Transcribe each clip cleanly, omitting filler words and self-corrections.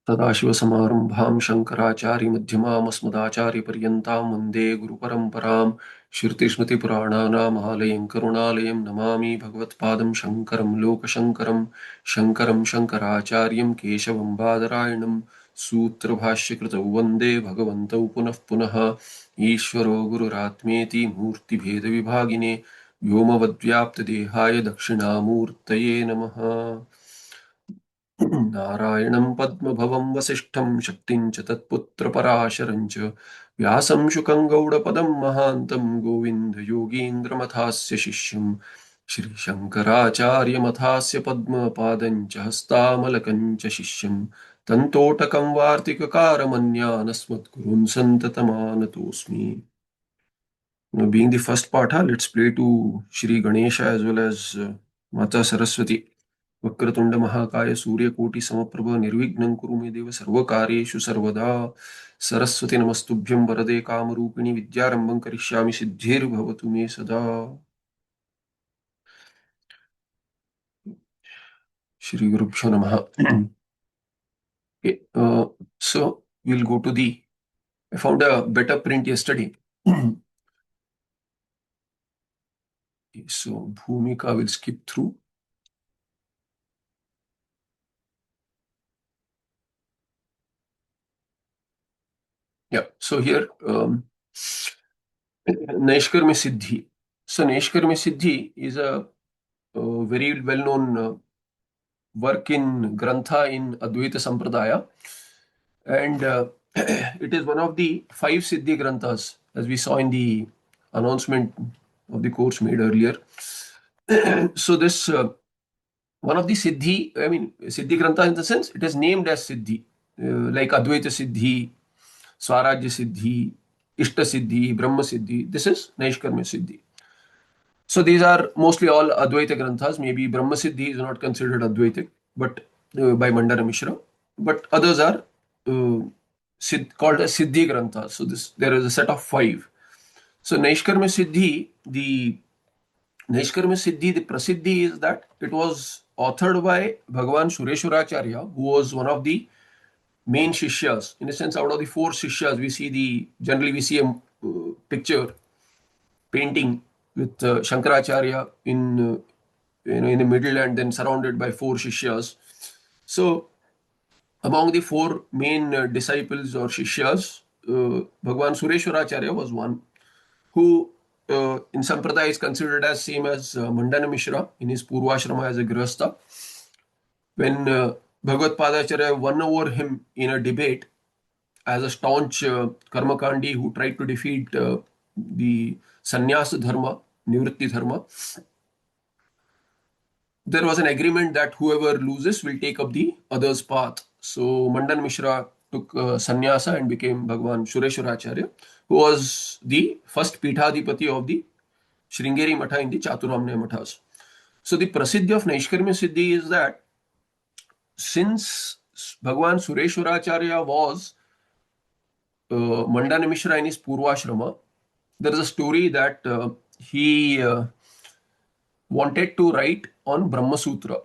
सदाशिवसमारम्भां शङ्कराचार्यमध्यमामस्मदाचार्यपर्यन्तां वन्दे गुरुपरम्परां श्रुतिस्मृतिपुराणानामालयं करुणालयं नमामि भगवत्पादं शङ्करं लोकशङ्करं शङ्करं शङ्कराचार्यं केशवं बादरायणं सूत्रभाष्यकृतौ वन्दे भगवन्तौ पुनः पुनः ईश्वरो गुरुरात्मेति मूर्तिभेदविभागिने व्योमवद्व्याप्तदेहाय दक्षिणामूर्तये नमः। नारायणं पद्मभवं वसिष्ठं शक्तिं च तत्पुत्रपराशरं च व्यासं शुकं गौडपदं महान्तं गोविन्दयोगीन्द्रमथास्य शिष्यं श्रीशङ्कराचार्यमथास्य पद्मपादं च हस्तामलकं च शिष्यं तन्तोटकं वार्तिककारमन्यानस्मद्गुरून् सन्ततमानतोऽस्मि. Being the first part, let's play to Shri Ganesha as well as Mata Saraswati. Vakratunda महाकाय सूर्यकोटि समप्रभ निर्विघ्नं कुरु मे देव सर्वकार्येषु सर्वदा सरस्वती नमस्तुभ्यं वरदे कामरूपिणी विद्यारंभं करिष्यामि सिद्धिर्भवतु मे सदा. श्री गुरुभ्यो नमः. Okay, so we'll go to the. I found a better print yesterday. Okay, so Bhumika will skip through. Yeah, so here Naishkarmyasiddhi. So Naishkarmyasiddhi is a very well-known work in Grantha in Advaita Sampradaya, and it is one of the 5 Siddhi Granthas, as we saw in the announcement of the course made earlier. So this one of the Siddhi, I mean Siddhi Grantha in the sense it is named as Siddhi, like Advaita Siddhi, Swarajya Siddhi, Ishta Siddhi, Brahma Siddhi. This is Naishkarmyasiddhi. So these are mostly all Advaita Granthas. Maybe Brahma Siddhi is not considered Advaitic, but by Mandana Mishra. But others are called as Siddhi Granthas. So there is a set of 5. So Naishkarmyasiddhi, the Prasiddhi is that it was authored by Bhagavan Sureshwaracharya, who was one of the main Shishyas. In a sense, out of the 4 Shishyas, generally we see a picture, painting with Shankaracharya in the middle and then surrounded by 4 Shishyas. So among the 4 main disciples or Shishyas, Bhagavan Sureshwaracharya was one who in Sampradaya is considered as same as Mandana Mishra in his Purvashrama as a Grihastha. When Bhagavad Padacharya won over him in a debate as a staunch Karmakandi who tried to defeat the Sannyasa Dharma, Nivritti Dharma, there was an agreement that whoever loses will take up the other's path. So Mandan Mishra took sannyasa and became Bhagavan Sureshwaracharya, who was the first Pithadipati of the Sringeri Matha in the Chaturamnya Mathas. So the prasiddhi of Naishkarmyasiddhi is that since Bhagavan Sureshwaracharya was Mandana Mishra in his Purvashrama, there is a story that he wanted to write on Brahma Sutra,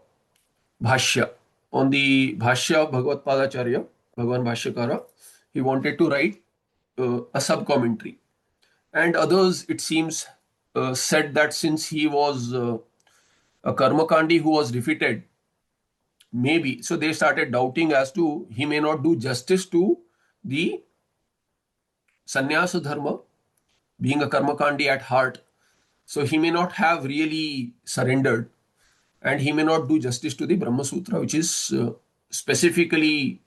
Bhashya. On the Bhashya of Bhagavad Padacharya, Bhagavan Bhashyakara, he wanted to write a sub-commentary. And others, it seems, said that since he was a Karmakandi who was defeated, maybe, so they started doubting as to he may not do justice to the Sannyasa Dharma, being a Karmakandi at heart. So he may not have really surrendered, and he may not do justice to the Brahma Sutra, which is specifically,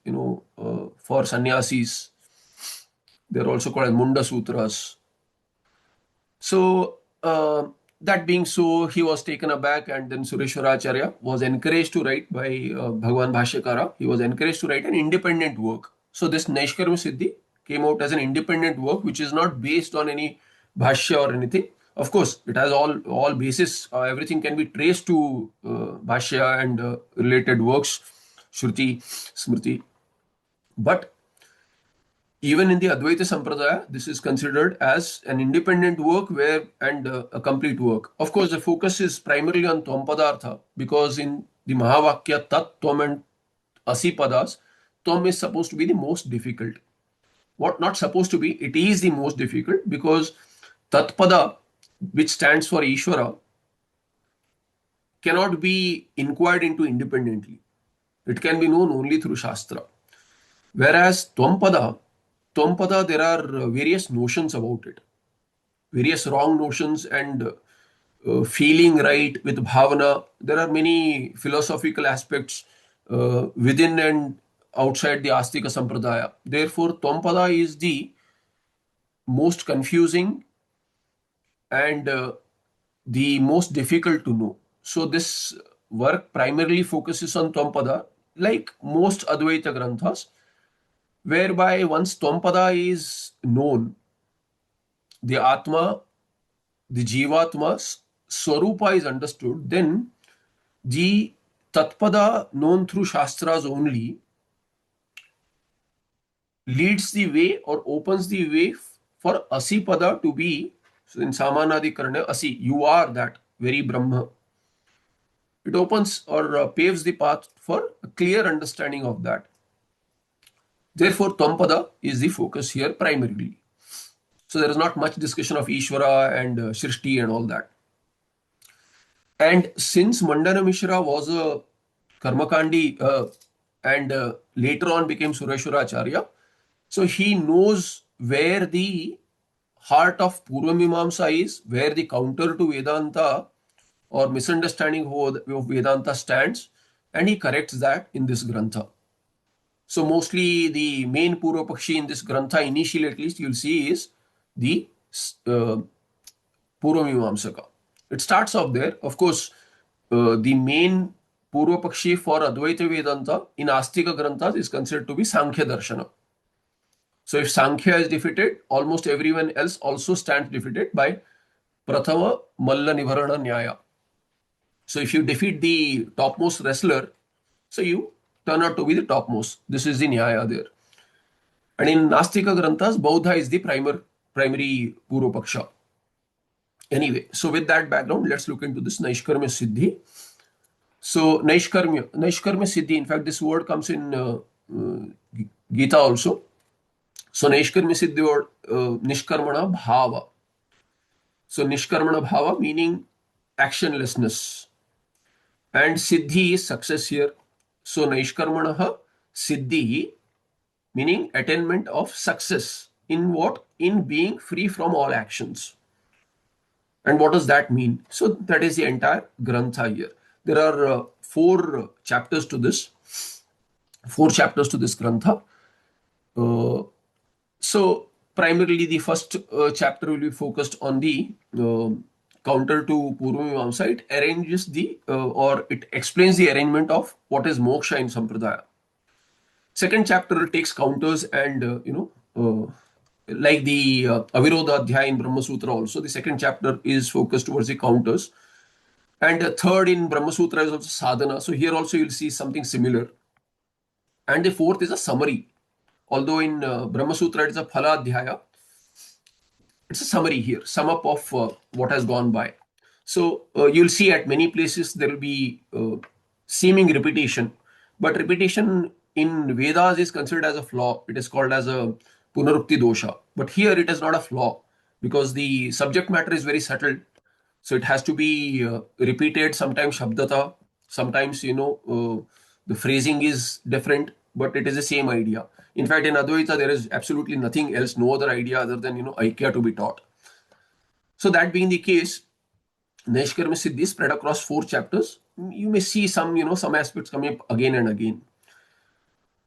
for sannyasis. They're also called as Munda Sutras. So that being so, he was taken aback, and then Sureshwaracharya was encouraged to write by Bhagavan Bhashyakara. He was encouraged to write an independent work. So this Naishkarmyasiddhi came out as an independent work, which is not based on any Bhashya or anything. Of course, it has all basis. Everything can be traced to Bhashya and related works, Shruti, Smriti. But even in the Advaita Sampradaya, this is considered as an independent work and a complete work. Of course, the focus is primarily on Tvam Padartha, because in the Mahavakya Tat, Tvam and Asi Padas, Tvam is supposed to be the most difficult. What not supposed to be, it is the most difficult because Tatpada, which stands for Ishvara, cannot be inquired into independently. It can be known only through Shastra. Whereas Twampada, there are various notions about it, various wrong notions and feeling right with bhavana. There are many philosophical aspects within and outside the Astika Sampradaya. Therefore, Twampada is the most confusing and the most difficult to know. So, this work primarily focuses on Twampada, like most Advaita Granthas, whereby once Twampada is known, the Atma, the Jivatma's Swarupa is understood, then the Tatpada known through Shastras only leads the way or opens the way for Asipada to be, so in Samanadi Karna, Asi, you are that very Brahma. It opens or paves the path for a clear understanding of that. Therefore, Twampada is the focus here primarily. So there is not much discussion of Ishvara and Shrishti and all that. And since Mandana Mishra was a Karmakandi and later on became Sureshwaracharya, so he knows where the heart of Purvamimamsa is, where the counter to Vedanta or misunderstanding of Vedanta stands, and he corrects that in this Grantha. So mostly the main Purvapakshi in this Grantha, initially at least, you'll see is the uh, Purvamimamsaka. It starts off there. Of course, the main Purvapakshi for Advaita Vedanta in Astika Granthas is considered to be Sankhya Darshana. So if Sankhya is defeated, almost everyone else also stands defeated by Prathama Malla Nivarana Nyaya. So if you defeat the topmost wrestler, so you turn out to be the topmost. This is the Nyaya there. And in Nastika Granthas, Bauddha is the primary Purvapaksha. Anyway, so with that background, let's look into this Naishkarmya Siddhi. So Naishkarmya Siddhi, in fact, this word comes in Gita also. So Naishkarmya Siddhi word, Nishkarmana Bhava. So Nishkarmana Bhava meaning actionlessness. And Siddhi is success here. So Naishkarmana Siddhi meaning attainment of success. In what? In being free from all actions. And what does that mean? So that is the entire Grantha here. There are four chapters to this. Grantha. So primarily the first chapter will be focused on the counter to Purvamimamsa. It arranges the or it explains the arrangement of what is moksha in Sampradaya. Second chapter takes counters and like the Avirodha Adhyaya in Brahma Sutra also. The second chapter is focused towards the counters. And third in Brahma Sutra is also sadhana. So here also you'll see something similar. And the fourth is a summary. Although in Brahma Sutra it is a phala adhyaya, it's a summary here, sum up of what has gone by. So you'll see at many places there will be seeming repetition, but repetition in Vedas is considered as a flaw. It is called as a punarukti dosha. But here it is not a flaw because the subject matter is very subtle. So it has to be repeated, sometimes shabdata, sometimes, the phrasing is different, but it is the same idea. In fact, in Advaita, there is absolutely nothing else, no other idea other than, Aikya to be taught. So that being the case, Naishkarmya Siddhi is spread across 4 chapters. You may see some aspects coming up again and again.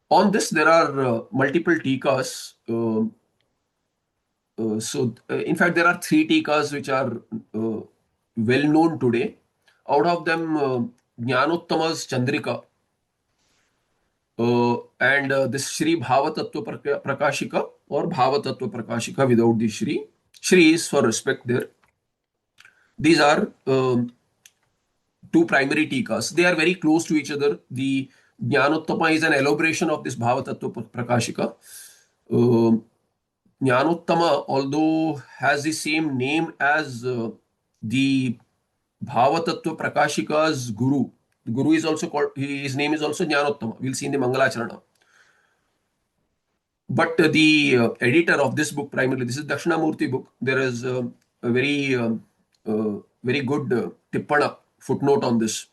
On this, there are multiple tikas. In fact, there are 3 tikas which are well known today. Out of them, Jnanottama's Chandrika and this Shri Bhavatattva Prakashika or Bhavatattva Prakashika without the Shri. Shri is for respect there. These are 2 primary tikas. They are very close to each other. The Jnanottama is an elaboration of this Bhavatattva Prakashika. Jnanottama, although has the same name as the Bhavatattva Prakashika's guru. The guru is also called, his name is also Jnanottama. We'll see in the Mangalacharana. But the editor of this book, primarily, this is Dakshinamurti book. There is a very good tippana footnote on this,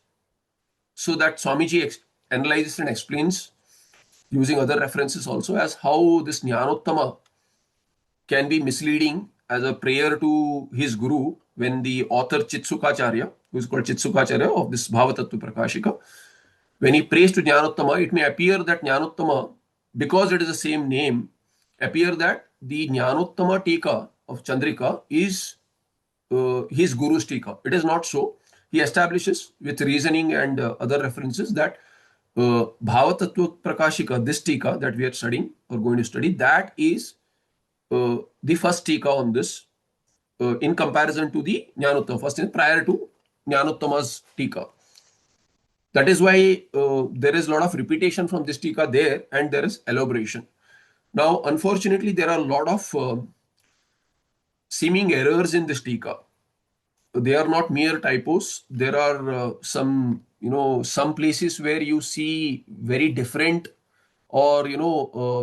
so that Swamiji analyzes and explains using other references also as how this Jnanottama can be misleading as a prayer to his guru when the author Chitsukacharya, who is called Chitsukacharya of this Bhavatattva Prakashika, when he prays to Jnanottama, it may appear that Jnanottama, because it is the same name, appear that the Jnanottama Tika of Chandrika is his Guru's Tika. It is not so. He establishes with reasoning and other references that Bhavatattva Prakashika, this Tika that we are studying or going to study, that is the first Tika on this in comparison to the Jnanottama, first is prior to Jnanottama's Tika. That is why there is a lot of repetition from this Tika there, and there is elaboration. Now, unfortunately, there are a lot of seeming errors in this Tika. They are not mere typos. There are some places where you see very different, or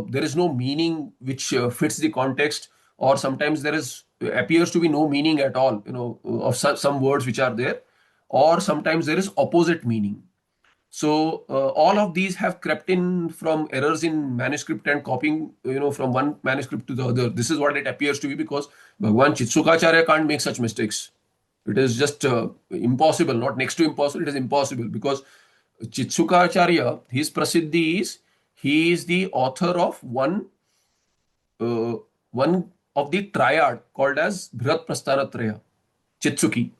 there is no meaning which fits the context, or sometimes there is appears to be no meaning at all, of some words which are there, or sometimes there is opposite meaning. So all of these have crept in from errors in manuscript and copying, from one manuscript to the other. This is what it appears to be, because Bhagwan Chitsukacharya can't make such mistakes. It is just impossible, not next to impossible, it is impossible, because Chitsukacharya, his prasiddhi is, he is the author of one of the triad called as Bhrat Prasthanatraya, Chitsuki.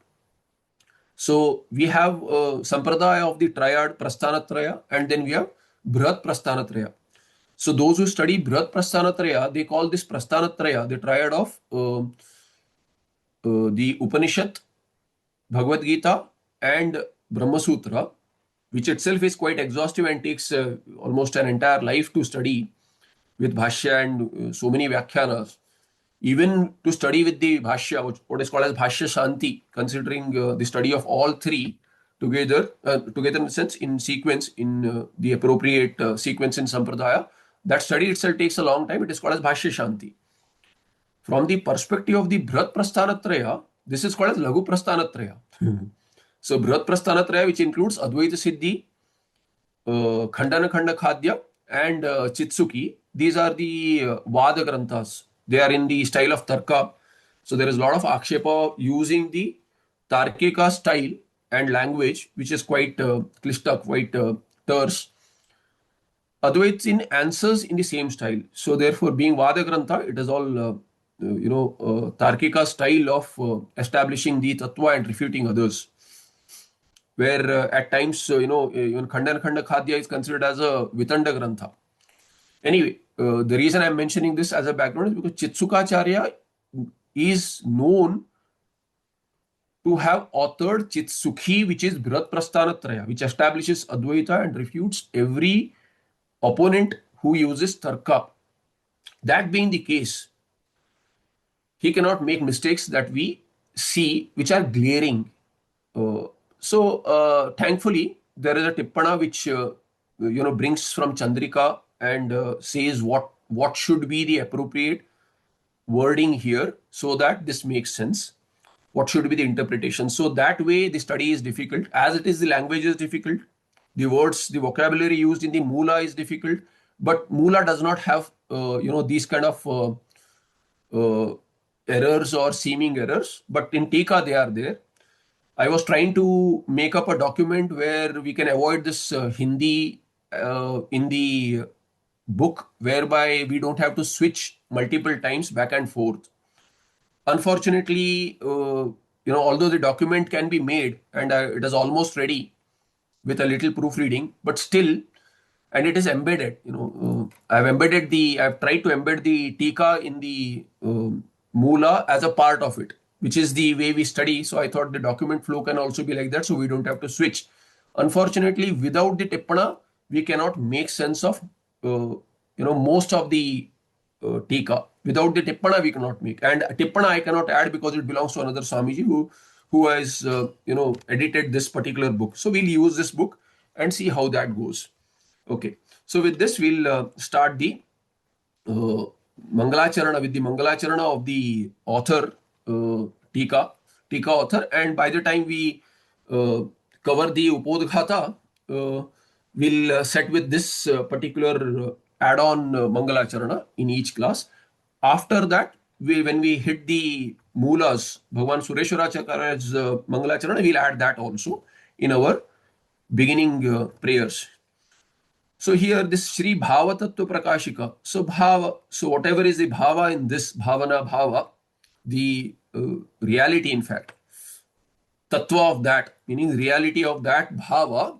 So we have Sampradaya of the triad Prasthanatraya, and then we have Bhrat Prasthanatraya. So those who study Bhrat Prasthanatraya, they call this Prasthanatraya the triad of the Upanishad, Bhagavad Gita, and Brahma Sutra, which itself is quite exhaustive and takes almost an entire life to study, with Bhashya and so many Vyakhyanas. Even to study with the Bhashya, what is called as Bhashya Shanti, considering the study of all three together in the sense, in sequence, in the appropriate sequence in Sampradaya, that study itself takes a long time. It is called as Bhashya Shanti. From the perspective of the Bhrat Prasthanatraya, this is called as Laghu Prasthanatraya. So Bhrat Prasthanatraya, which includes Advaita Siddhi, Khandana Khanda Khadya, and Chitsuki, these are the Vada Granthas. They are in the style of Tarka. So there is a lot of Akshepa using the Tarkika style and language, which is quite klishta, quite terse. Advaita in answers in the same style. So therefore, being Vada Grantha, it is all Tarkika style of establishing the Tattva and refuting others. Where at times, even Khandana Khanda Khadya is considered as a Vitanda Grantha. Anyway, the reason I'm mentioning this as a background is because Chitsukacharya is known to have authored Chitsukhi, which is Bhrat Prasthanatraya, which establishes Advaita and refutes every opponent who uses Tarka. That being the case, he cannot make mistakes that we see, which are glaring. So thankfully, there is a Tippana which brings from Chandrika and says what should be the appropriate wording here, so that this makes sense. What should be the interpretation? So that way, the study is difficult. As it is, the language is difficult. The words, the vocabulary used in the Mula is difficult. But Mula does not have these kind of errors or seeming errors. But in Tika, they are there. I was trying to make up a document where we can avoid this Hindi in the book, whereby we don't have to switch multiple times back and forth. Unfortunately, although the document can be made and it is almost ready with a little proofreading, but still, and it is embedded. I've tried to embed the Tika in the Mula as a part of it, which is the way we study. So I thought the document flow can also be like that, so we don't have to switch. Unfortunately, without the Tippana, we cannot make sense of most of the Tika. Without the Tippana, we cannot make. And Tippana I cannot add because it belongs to another Swamiji who has edited this particular book. So we'll use this book and see how that goes. Okay. So with this, we'll start the uh, Mangalacharana, with the Mangalacharana of the author, Tika author, and by the time we cover the Upodghata, we'll set with this particular add-on Mangalacharana in each class. After that, when we hit the Moolas, Bhagwan Sureshwaracharya's Mangalacharana, we'll add that also in our beginning prayers. So here this Shri Bhava Tattva Prakashika. So Bhava, so whatever is the Bhava in this Bhavana Bhava, the reality in fact, Tattva of that, meaning reality of that Bhava,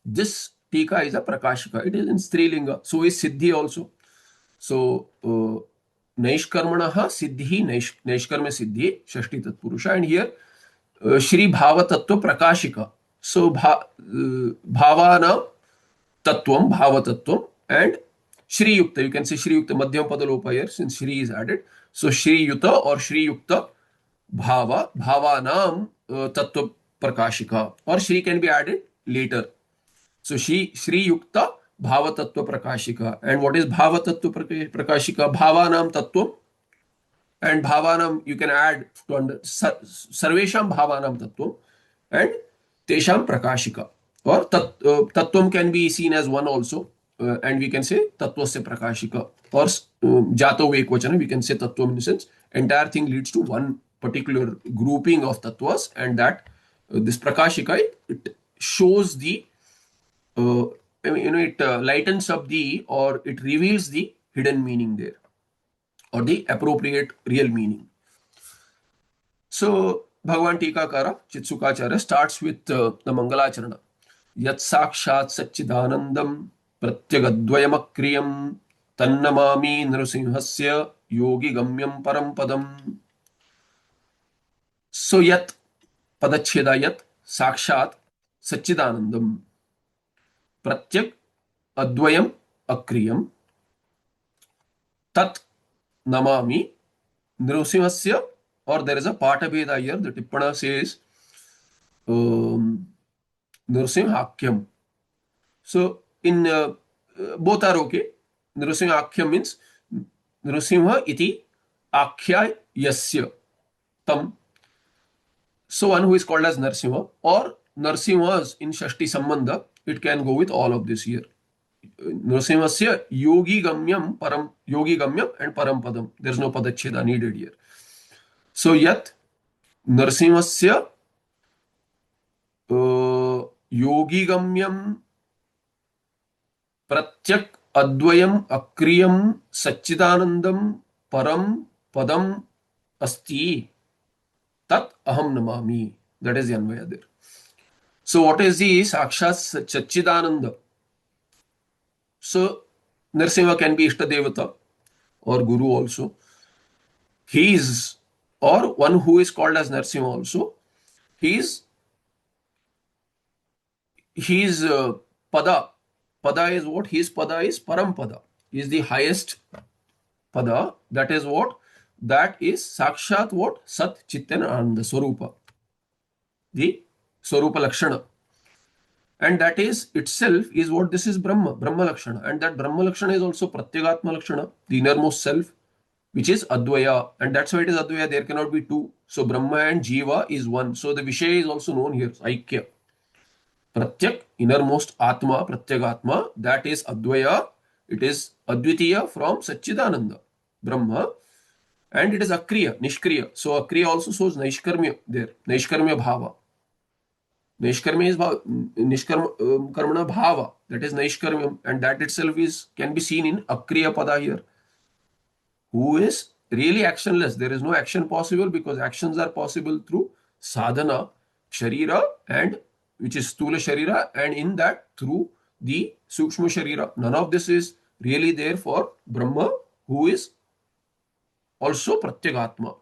this Tika is a Prakashika. It is in Strilinga. So is Siddhi also. So Naishkarmanaha Siddhi, Naishkarmya Siddhi, Shashti Tatpurusha. And here Shri Bhava Tattva Prakashika. So Bhavana Tattvam, Bhava Tattvam, and Shri Yukta. You can say Shri Yukta, Madhyam Padalopa here, since Shri is added. So Shri Yuta or Shri Yukta Bhava, Bhavanam Tattva Prakashika. Or Shri can be added later. So Shri Yukta Bhava Tattva Prakashika. And what is Bhava Tattva Prakashika? Bhavanam Tattvam. And Bhavanam you can add to Sarvesham Bhavanam Tattvam and Tesham Prakashika. Or Tattvam can be seen as one also, and we can say Tattvasya Prakashika. Or Jato Ekvachana, we can say Tattvam in the sense entire thing leads to one particular grouping of Tattvas, and that this Prakashika, it shows the, it lightens up the, or it reveals the hidden meaning there, or the appropriate real meaning. So Bhagavan Tikakara, Chitsukacharya, starts with the Mangalacharana. Yat Sakshat Satchidanandam Pratyagadvayamakriyam Tannamami Nrsimhasya Yogi Gamyam Parampadam. So Yat Padacheda Yat Sakshat Satchidanandam Pratyak Advayam Akriyam Tat Namami Nrsimhasya, or there is a Patabheda here. The Tippana says Nrsimhakyam. So in both are okay. Nrsimhakyam means Nrsimha iti akhya yasya tam. So one who is called as Narsimha, or Narsimhas in Shashti Sambandha, it can go with all of this here. Nrsimhasya yogi gamyam and parampadam. There is no padacheda needed here. So yat Narsimhasya yogi gamyam pratyak advayam akriyam satchidanandam param padam asti tat aham namami. That is the Anvaya there. So what is the Sakshat Satchidananda? So Narsimha can be Ishta Devata or Guru also. He is, or one who is called as Narsimha also. He is Pada. Pada is what? His Pada is Parampada. He is the highest Pada. That is what? That is Sakshat what? Sat Chitan Ananda Swarupa. The Swarupa Lakshana. And that is itself is what? This is Brahma Lakshana. And that Brahma Lakshana is also Pratyagatma Lakshana, the innermost self, which is Advaya. And that's why it is Advaya. There cannot be two. So Brahma and Jiva is one. So the Vishaya is also known here, Aikya. Pratyak, innermost Atma, Pratyagatma, that is Advaya. It is Advitiya from Satchidananda, Brahma. And it is Akriya, Nishkriya. So Akriya also shows Naishkarmya there, Naishkarmya Bhava. Naishkarmya is Nishkarmana Bhava, that is Naishkarmyam, and that itself can be seen in Akriya Pada here, who is really actionless. There is no action possible because actions are possible through sadhana, Sharira, and which is Stula Sharira, and in that through the Sukshma Sharira. None of this is really there for Brahma, who is also Pratyagatma,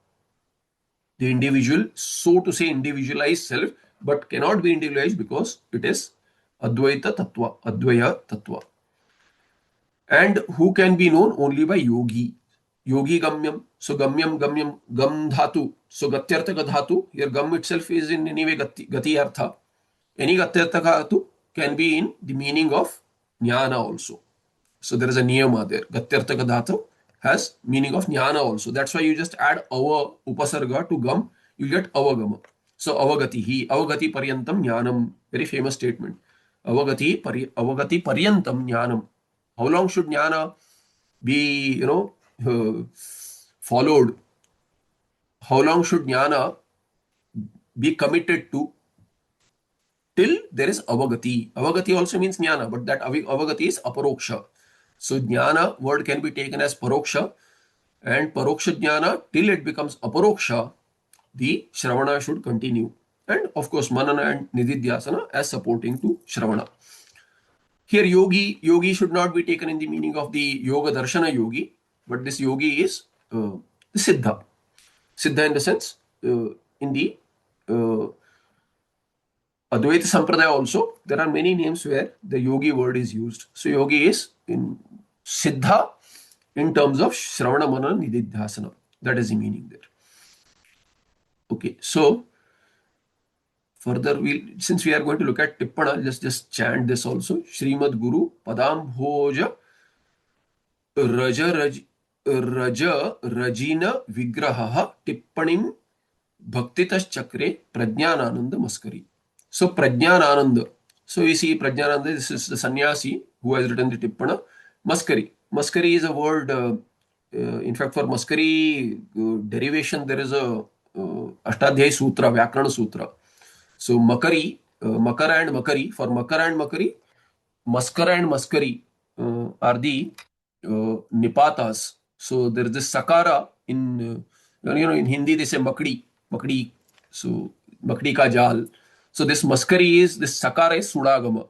the individual, so to say, individualized self, but cannot be individualized because it is Advaita Tattva, Advaya Tattva. And who can be known only by Yogi. Yogi Gamyam. So Gamyam, Gam Dhatu. So Gatyartha Dhatu. Here Gam itself is in any way Gati Artha. Any Gatyartha Dhatu can be in the meaning of Jnana also. So there is a niyama there. Gatyarthaka dhatu has meaning of jnana also. That's why you just add ava upasarga to gam, you get avagama. So avagati paryantam jnanam. Very famous statement. Avagati paryantam jnanam. How long should jnana be, followed? How long should jnana be committed to? Till there is avagati. Avagati also means jnana, but that avagati is aparoksha. So jnana word can be taken as paroksha, and paroksha jnana till it becomes aparoksha, the shravana should continue. And of course, manana and nididhyasana as supporting to shravana. Here, yogi should not be taken in the meaning of the yoga darshana yogi, but this yogi is the siddha. Siddha in the sense, in the uh, Advaita Sampradaya also, there are many names where the yogi word is used. So yogi is in siddha in terms of Shravana Manana Nididhyasana. That is the meaning there. Okay, so further, since we are going to look at Tippana, just chant this also. Srimad Guru Padam Hoja Raja Rajina Vigraha Tippanim Bhaktitas Chakre Prajnanananda Maskari. So Prajnanananda. So you see Prajnananda, this is the sannyasi who has written the Tippana. Maskari. Maskari is a word, in fact, for Maskari derivation, there is a Ashtadhyayi Sutra, Vyakarana Sutra. So Makari, Makara and Makari, for Makara and Makari, Maskara and Maskari are the Nipatas. So there is this Sakara in, in Hindi they say Makdi, Makdi. So Makdi ka jal. So this Maskari is, this Sakara is Sudagama.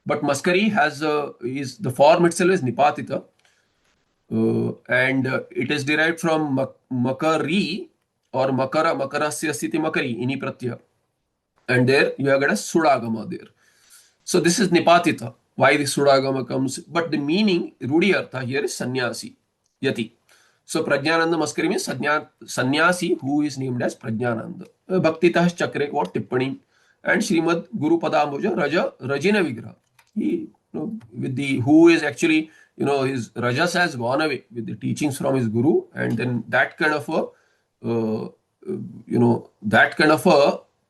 But Maskari has, is the form itself is Nipatita. And it is derived from Makari or Makarasya Sthiti Makari, ini pratyaya. And there you have got a Sudagama there. So this is Nipatita. Why the Sudagama comes? But the meaning, Rudi Artha here is Sannyasi, Yati. So Prajnananda Maskari means Sannyasi who is named as Prajnananda. Bhaktitah Chakre or Tippani. And Srimad Guru Padambuja Raja Rajina Vigraha. He, with the, who is actually, his Rajas has gone away with the teachings from his Guru. And then that kind of a,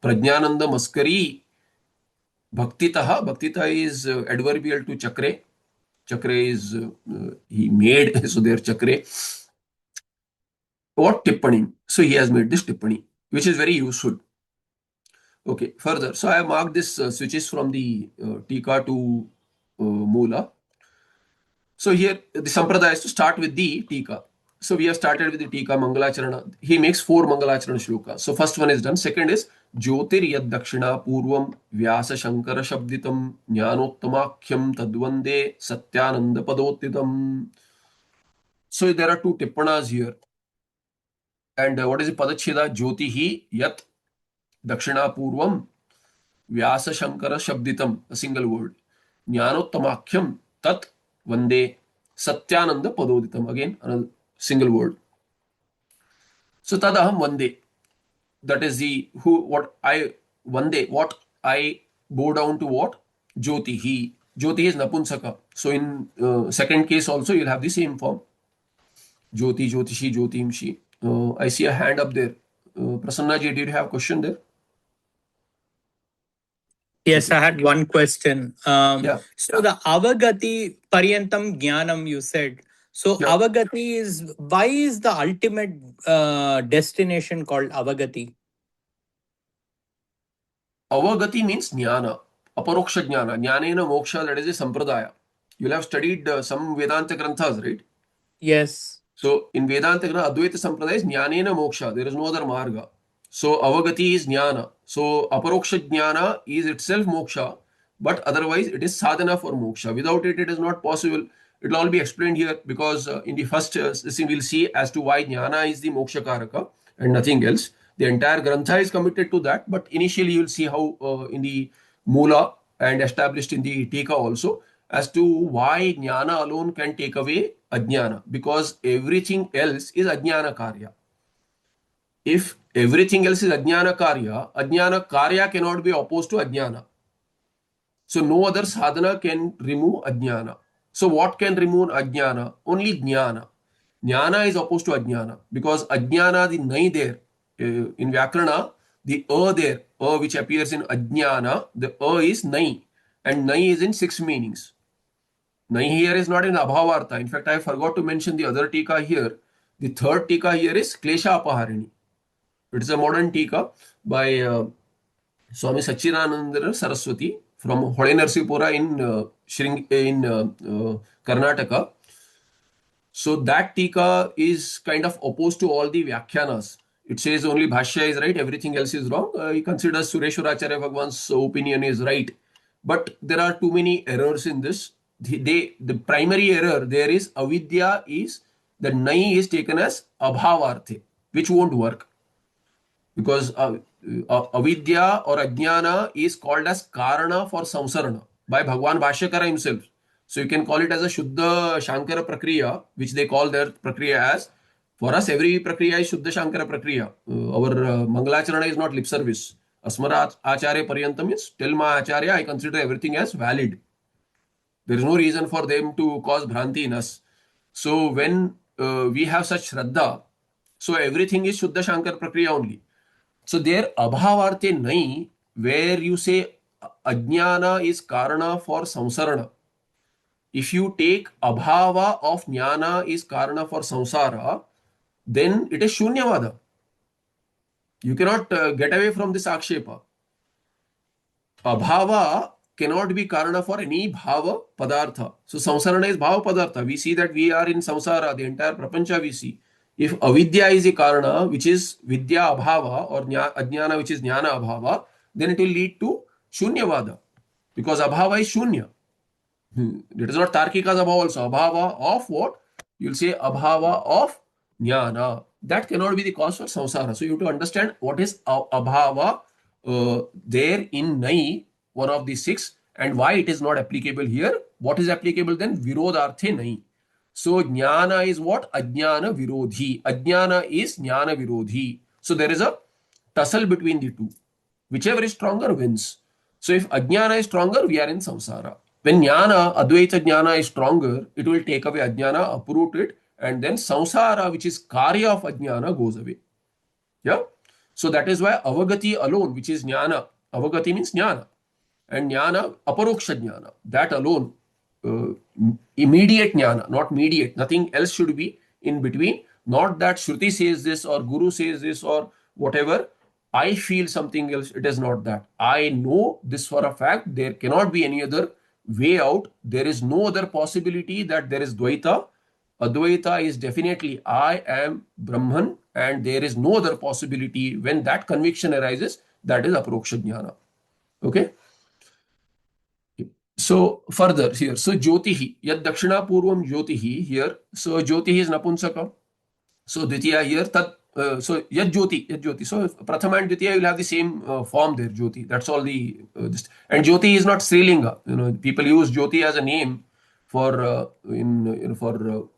Prajnananda Maskari Bhaktita is adverbial to Chakre. Chakre is he made, so there Chakre. What Tippani? So he has made this Tippani, which is very useful. Okay, further. So I have marked this switches from the Tika to Mula. So here the Sampradaya is to start with the Tika. So we have started with the Tika Mangalacharana. He makes 4 Mangalacharana shlokas. So first one is done. Second is Jyotir Yad Dakshina Purvam Vyasa Shankara Shabditam Jnanottamakyam Tadvande Satyananda Padotitam. So there are 2 Tippanas here. And what is the Padacheda? Jyotihi Yat Dakshina Purvam Vyasa Shankara Shabditam, a single word. Jnanottamakyam Tat Vande Satyananda Padoditam, again another single word. So Tadaham Vande. That is the what I bow down to what? Jyotihi. Jyoti is Napunsaka. So in second case also you'll have the same form. Jyoti, Jyotishi, Jyotimshi. I see a hand up there. Prasanna ji, did you have a question there? Yes, I had one question. Yeah. So the Avagati Paryantam Jnanam you said. So Yeah. Avagati is, why is the ultimate destination called Avagati? Avagati means jnana, aparoksha jnana, jnanena moksha, that is a sampradaya. You'll have studied some Vedanta granthas, right? Yes. So in Vedanta, Advaita Sampradaya is jnanena moksha. There is no other marga. So avagati is jnana. So aparoksha jnana is itself moksha, but otherwise it is sadhana for moksha. Without it, it is not possible. It will all be explained here because in the first thing we'll see as to why jnana is the moksha karaka and nothing else. The entire grantha is committed to that, but initially you'll see how in the Mula and established in the Tika also as to why jnana alone can take away ajnana, because everything else is ajnana karya. If everything else is ajnana karya cannot be opposed to ajnana. So no other sadhana can remove ajnana. So what can remove ajnana? Only jnana. Jnana is opposed to ajnana because ajnana, the nai there, in Vyakarana, the there, which appears in ajnana, the is nai, and nai is in 6 meanings. Nai here is not in abhavartha. In fact, I forgot to mention the other tika here. The third tika here is klesha apaharini. It is a modern tika by Swami Sachidananda Saraswati from Hole Narsipura in Karnataka. So that tika is kind of opposed to all the Vyakhyanas. It says only Bhashya is right, everything else is wrong. He considers Sureshwaracharya Bhagwan's opinion is right. But there are too many errors in this. The primary error there is avidya is the nai is taken as abhavarthe, which won't work because avidya or ajnana is called as karana for samsarana by Bhagwan Bhashyakara himself. So you can call it as a Shuddha Shankara Prakriya, which they call their Prakriya as. For us, every Prakriya is Shuddha Shankara Prakriya. Our Mangalacharana is not lip service. Asmara Acharya Paryantam is till my Acharya, I consider everything as valid. There is no reason for them to cause Bhranti in us. So when we have such Shraddha, so everything is Shuddha Shankar Prakriya only. So there abhavarte nai, where you say ajnana is karana for samsarana. If you take abhava of jnana is karana for samsara, then it is shunyavada. You cannot get away from this akshepa. Abhava cannot be karana for any bhava padartha. So samsarana is bhava padartha. We see that we are in samsara, the entire prapancha we see. If avidya is a karana, which is vidya abhava, or ajnana, which is jnana abhava, then it will lead to shunyavada. Because abhava is shunya. It is not tarkika's abhava also. Abhava of what? You'll say abhava of jnana. That cannot be the cause for samsara. So you have to understand what is abhava there in nai, one of the 6, and why it is not applicable here. What is applicable then? Virodharthe nai. So jnana is what? Ajnana virodhi. Ajnana is jnana virodhi. So there is a tussle between the two. Whichever is stronger wins. So if ajnana is stronger, we are in samsara. When jnana, advaita jnana is stronger, it will take away ajnana, uproot it, and then samsara, which is karya of ajnana, goes away. Yeah. So that is why avagati alone, which is jnana, avagati means jnana, and jnana, aparoksha jnana, that alone, uh, immediate jnana, not mediate, nothing else should be in between. Not that Shruti says this or Guru says this or whatever. I feel something else. It is not that. I know this for a fact. There cannot be any other way out. There is no other possibility that there is Dvaita. Advaita is definitely I am Brahman, and there is no other possibility. When that conviction arises, that is Aproksha Jnana. Okay. So further here, so Jyotihi, yad Dakshina Purvam Jyotihi here. So Jyotihi is Napunsaka. So Dvitiya here, so Yad Jyoti. So Prathama and Dvitiya will have the same form there, Jyoti. That's all the and Jyoti is not Srilinga. You know, people use Jyoti as a name for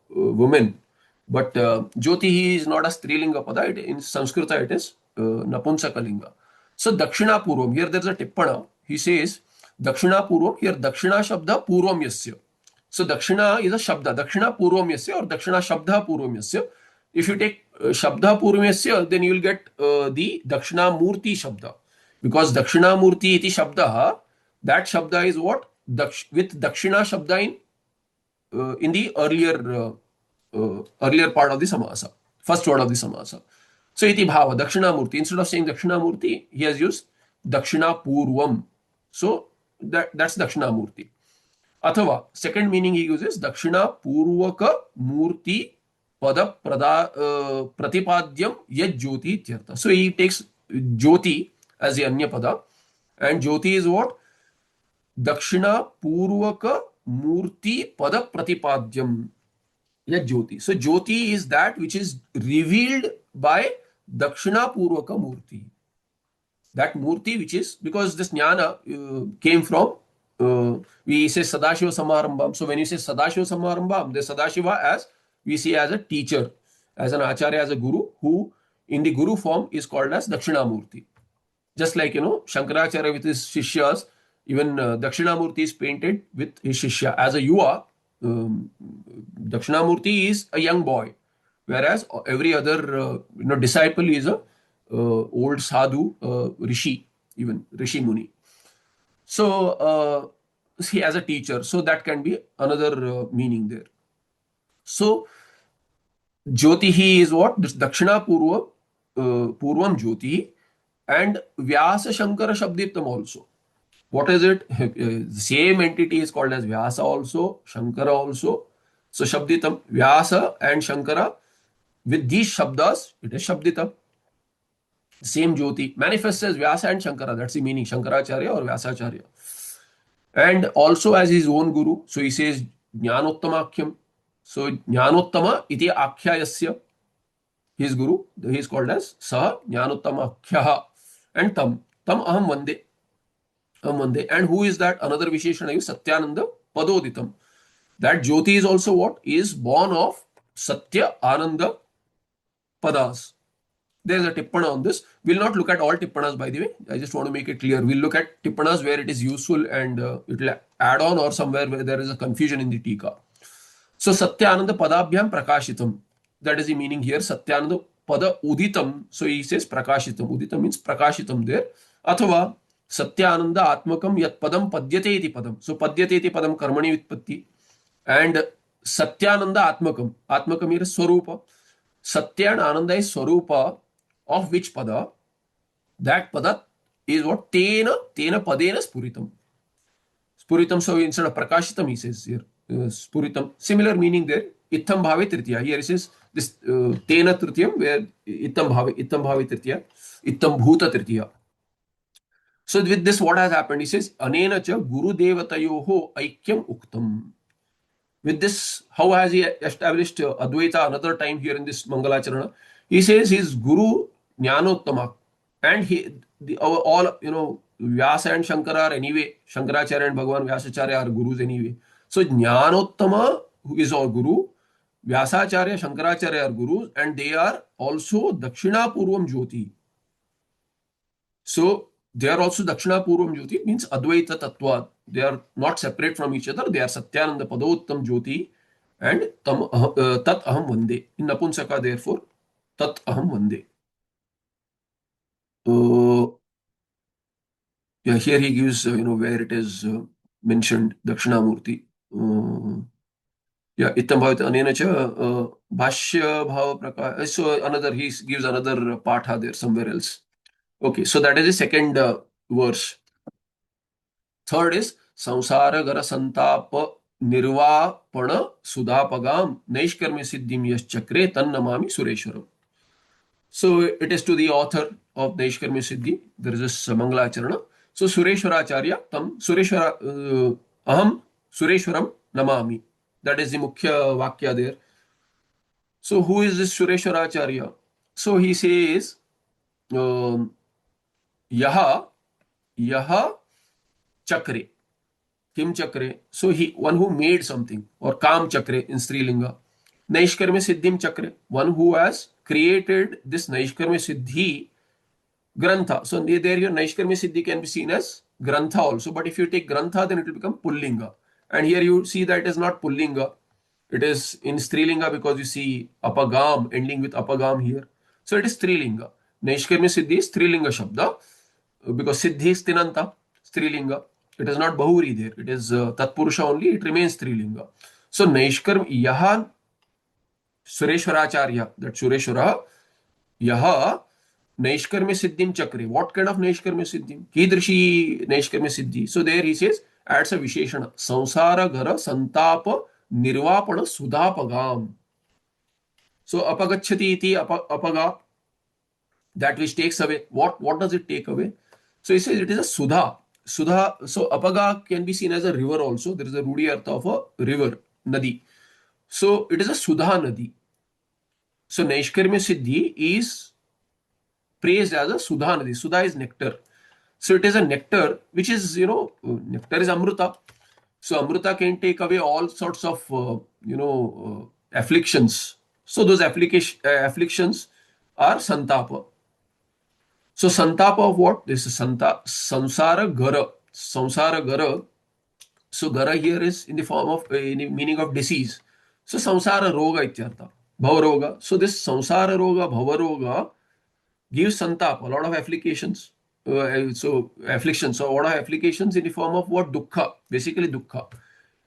women, but Jyoti is not a Strilinga pada. In Sanskrita it is Napunsakalinga. So Dakshina Purvam, here there is a Tippana. He says Dakshina Purvam, here Dakshina Shabda Purvam Yasya. So Dakshina is a Shabda. Dakshina Purvam Yasya or Dakshina Shabda Purvam Yasya. If you take Shabda Purvamyasya, then you will get the Dakshina Murti Shabda. Because Dakshina Murti iti Shabda, that Shabda is what? With Dakshina Shabda in the earlier part of the Samasa, first word of the Samasa. So iti bhava, Dakshina Murti. Instead of saying Dakshina Murti, he has used Dakshina Purvam. So that's Dakshina Murti. Athava, second meaning he uses Dakshina Purvaka Murti Pada Pratipadyam Yad Jyoti Ityartha. So he takes Jyoti as the Anya Pada, and Jyoti is what? Dakshina Purvaka Murti Pada Pratipadyam Yad Jyoti. So Jyoti is that which is revealed by Dakshina Purvaka Murti. That Murti which is, because this Jnana came from, we say Sadashiva Samarambham. So when you say Sadashiva Samarambham, the Sadashiva as we see as a teacher, as an Acharya, as a Guru, who in the Guru form is called as Dakshinamurti. Just like, Shankaracharya with his Shishyas, even Dakshinamurti is painted with his Shishya as a Yuva. Dakshinamurti is a young boy, whereas every other disciple is a old sadhu, rishi, even rishi muni. So he as a teacher, so that can be another meaning there. So Jyotihi is what? This Dakshina Purvam Jyotihi, and Vyasa Shankara Shabditam also. What is it? The same entity is called as Vyasa also, Shankara also. So Shabditam, Vyasa and Shankara, with these Shabdas, it is Shabditam. Same Jyoti manifests as Vyasa and Shankara. That's the meaning, Shankaracharya or Vyasacharya. And also as his own guru. So he says Jnanottamakyam. So Jnanottama iti akhyayasya. His guru, he is called as Saha Jnanottamakhyaha. And Tam Aham Vande. And who is that? Another Visheshana is Satyananda Padoditam. That Jyoti is also what? Is born of Satya Ananda Padas. There is a tippana on this. We'll not look at all tippanas, by the way. I just want to make it clear. We'll look at tippanas where it is useful and it will add on, or somewhere where there is a confusion in the tika. So Satyananda Padabhyam Prakashitam. That is the meaning here. Satyananda Pada Uditam. So he says Prakashitam. Uditam means Prakashitam there. Athava Satyananda Atmakam Yat Padam Padyate iti Padam. So Padyate iti Padam Karmani Vitpatti. And Satyananda Atmakam. Atmakam is Swarupa. Satya and Ananda is Swarupa of which pada? That pada is what? Tena padena spuritam. Spuritam, so instead of prakashitam, he says here, spuritam. Similar meaning there. Itham bhave tritiya. Here he says this tena tritiyam, where itham bhave tritiya, itham bhuta tritiya. So with this, what has happened? He says, anena cha guru devatayoho aikyam uktam. With this, how has he established Advaita another time here in this Mangalacharana? He says his guru Jnanottama, and all Vyasa and Shankara are anyway, Shankaracharya and Bhagavan Vyasacharya are gurus anyway. So Jnanottama, who is our guru, Vyasacharya, Shankaracharya are gurus, and they are also Dakshina Purvam Jyoti. So they are also Dakshina Purvam Jyoti, means Advaita Tattva. They are not separate from each other. They are Satyananda Padottam Jyoti and Tat Aham Vande. In Napunsaka, therefore, Tat Aham Vande. Yeah, here he gives, where it is mentioned, Dakshinamurti. Yeah, Ittam Bhavit Anena Cha, Bhashya Bhava Prakash. So he gives another patha there somewhere else. Okay, so that is the second verse. Third is Samsara Gara Santapa Nirvapana Sudapagam Naishkarmya Siddhim Yaschakre Tannamami Sureshwaram. So it is to the author of Naishkarmya Siddhi. There is this Mangalacharana. So Sureshwaracharya Tam Aham Sureshwaram Namami. That is the Mukhya Vakya there. So who is this Sureshwaracharya? So he says Yaha Chakre. Kim Chakre. So one who made something, or Kam Chakre in Strilinga. Naishkarmya Siddhim Chakre. One who has created this Naishkarmya Siddhi Grantha. So there your Naishkarmya Siddhi can be seen as Grantha also. But if you take Grantha, then it will become Pullinga. And here you see that it is not Pullinga. It is in Strilinga because you see Apagam ending with Apagam here. So it is Strilinga. Naishkarmya Siddhi is Strilinga Shabda because Siddhi is Tinanta, Strilinga. It is not Bahuri there. It is Tatpurusha only. It remains Strilinga. So Naishkarm Yaha Sureshwaracharya, that Sureshwara, Yaha Naishkarmya Siddhim Chakre. What kind of Naishkarmya Siddhim? Kidrishi Naishkarmya Siddhi. So there he says, adds a Visheshana. Samsara Gara Santapa Nirvapana Sudhapagam. So Apagachati iti apaga, that which takes away. What does it take away? So he says it is a Sudha. Sudha, so Apaga can be seen as a river also. There is a Rudi Artha of a river, Nadi. So it is a Sudha Nadi. So Naishkarmya Siddhi is praised as a Sudha Nadi. Sudha is nectar. So it is a nectar which is, nectar is Amrita. So Amrita can take away all sorts of, afflictions. So those afflictions are Santapa. So Santapa of what? This is Samsara Gara. Samsara Gara. So gara here is in the form of in the meaning of disease. So samsara roga ityartha. Bhavaroga. So this samsara roga, bhavaroga gives santap, a lot of applications. So afflictions. So a lot of applications in the form of what? Dukkha. Basically dukkha.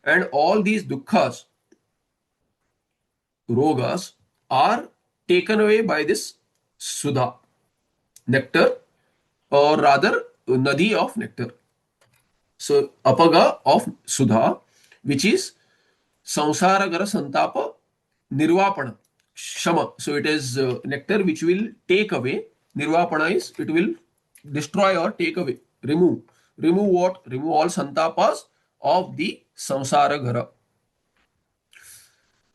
And all these dukkhas, rogas, are taken away by this sudha, nectar, or rather nadi of nectar. So apaga of sudha, which is samsaragara santapa nirvapana, shama. So it is nectar which will take away. Nirvapana is it will destroy or take away, remove. Remove what? Remove all santapas of the samsaragara,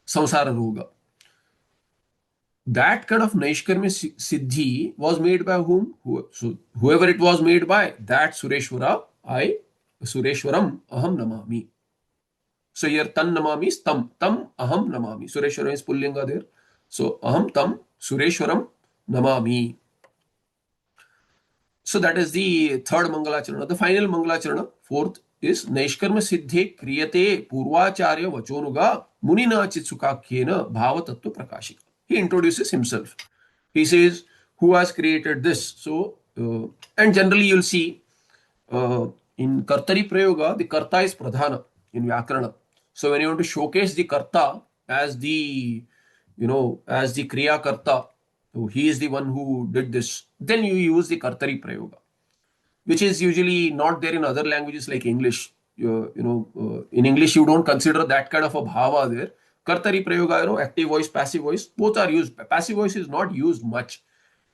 samsara roga. That kind of Naishkarmya Siddhi was made by whom? So whoever it was made by, that Sureshwara, Sureshwaram, Aham Namami. So here Tan Namami is Tam, Tam Aham Namami. Sureshwaram is Pullinga there. So Aham Tam Sureshwaram Namami. So that is the third Mangalacharana. The final Mangalacharana, fourth, is Naishkarma Siddhe Kriyate Purvacharya Vachonuga Munina Chitsukakyena Bhava Tattva Prakashika. He introduces himself. He says, who has created this? So, and generally you'll see in Kartari Prayoga, the Karta is Pradhana in Vyakarana. So when you want to showcase the Karta as the, as the Kriya Karta, so he is the one who did this, then you use the Kartari Prayoga, which is usually not there in other languages like English. In English, you don't consider that kind of a bhava there. Kartari prayoga, active voice, passive voice, both are used. Passive voice is not used much.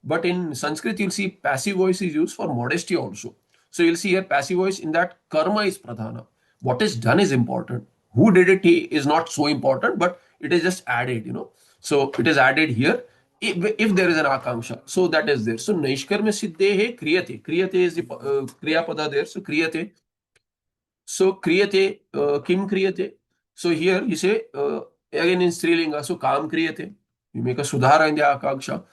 But in Sanskrit, you'll see passive voice is used for modesty also. So you'll see here passive voice in that karma is pradhana. What is done is important. Who did it is not so important, but it is just added. So it is added here if there is an akanksha. So that is there. So Naishkarmya Siddhehe Kriyate. Kriyate is the Kriya Pada there. So Kriyate. So Kriyate, Kim Kriyate. So here you say, again in Strilinga, so Kam Kriyate. You make a Sudhara in the akanksha.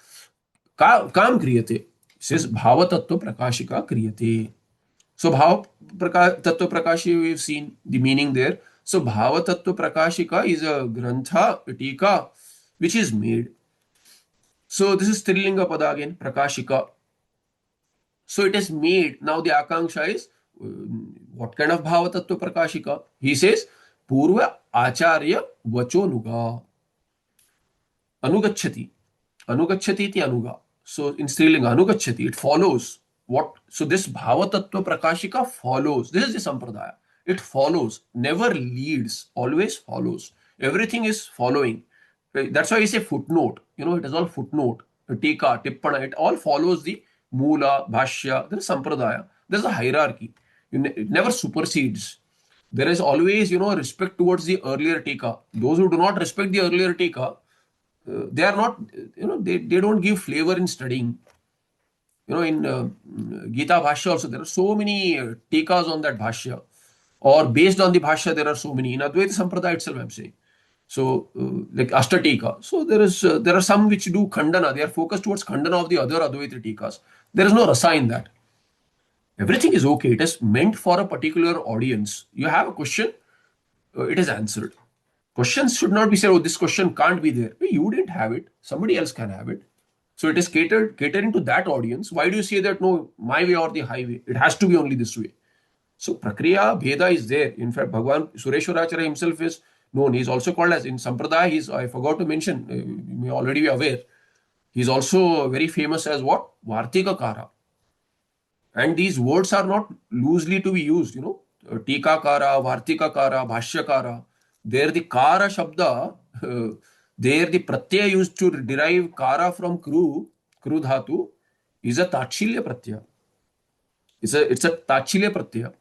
Kam kriyate. Says bhava tattva prakashika kriyate. So bhava tattva prakashi, we've seen the meaning there. So bhava tattva prakashika is a grantha, a tika, which is made. So this is Trilinga pada again, prakashika. So it is made. Now the akanksha is what kind of bhava tattva prakashika? He says purva acharya vachonuga. Anugachati. Anugachati iti anuga. So in Strilinga, anugachati, it follows. What? So this bhava tattva prakashika follows. This is the sampradaya. It follows, never leads, always follows. Everything is following. That's why we say footnote. It is all footnote. Tika, tippana, it all follows the mula, bhashya. There is sampradaya. There is a hierarchy. It never supersedes. There is always, respect towards the earlier tika. Those who do not respect the earlier tika, they are not, they don't give flavor in studying. In Gita Bhashya also, there are so many tekas on that Bhashya, or based on the Bhashya, there are so many. In Advaita Sampradaya itself, I'm saying. So, like Ashtatika. So, there are some which do Khandana. They are focused towards Khandana of the other Advaita Tikas. There is no rasa in that. Everything is okay. It is meant for a particular audience. You have a question, it is answered. Questions should not be said, oh, this question can't be there. You didn't have it. Somebody else can have it. So it is catering to that audience. Why do you say that, no, my way or the highway? It has to be only this way. So Prakriya Bheda is there. In fact, Bhagwan Sureshwaracharya himself is known. He is also called as, in Sampradaya, I forgot to mention, you may already be aware, he is also very famous as what? Vartikakara. And these words are not loosely to be used, Tikakara, Vartikakara, Bhashyakara. There the Kara Shabda, there the Pratyaya used to derive Kara from Kru Dhatu, is a Tachilya Pratyaya. It's a Tachilya Pratyaya.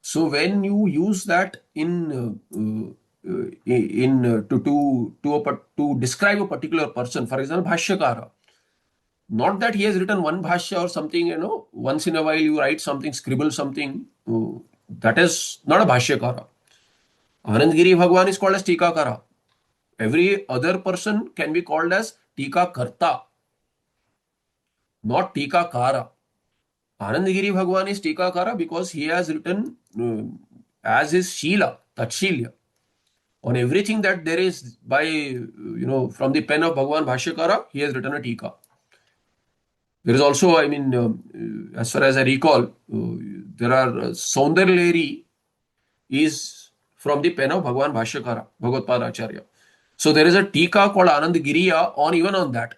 So when you use that to describe a particular person, for example, Bhashyakara, not that he has written one bhashya or something, once in a while you write something, scribble something. That is not a bhashyakara. Anandgiri Bhagwan is called as Tikakara. Every other person can be called as Tikakarta, not Tikakara. Anandgiri Bhagwan is Tikakara because he has written as his Shila, Tatshilya, on everything that there is by, from the pen of Bhagavan Bhashyakara, he has written a Tika. There is also, as far as I recall, there are Saundarleri is from the pen of Bhagavan Bhashyakara, Bhagavad Acharya. So there is a Tika called Anand Giriya on even on that.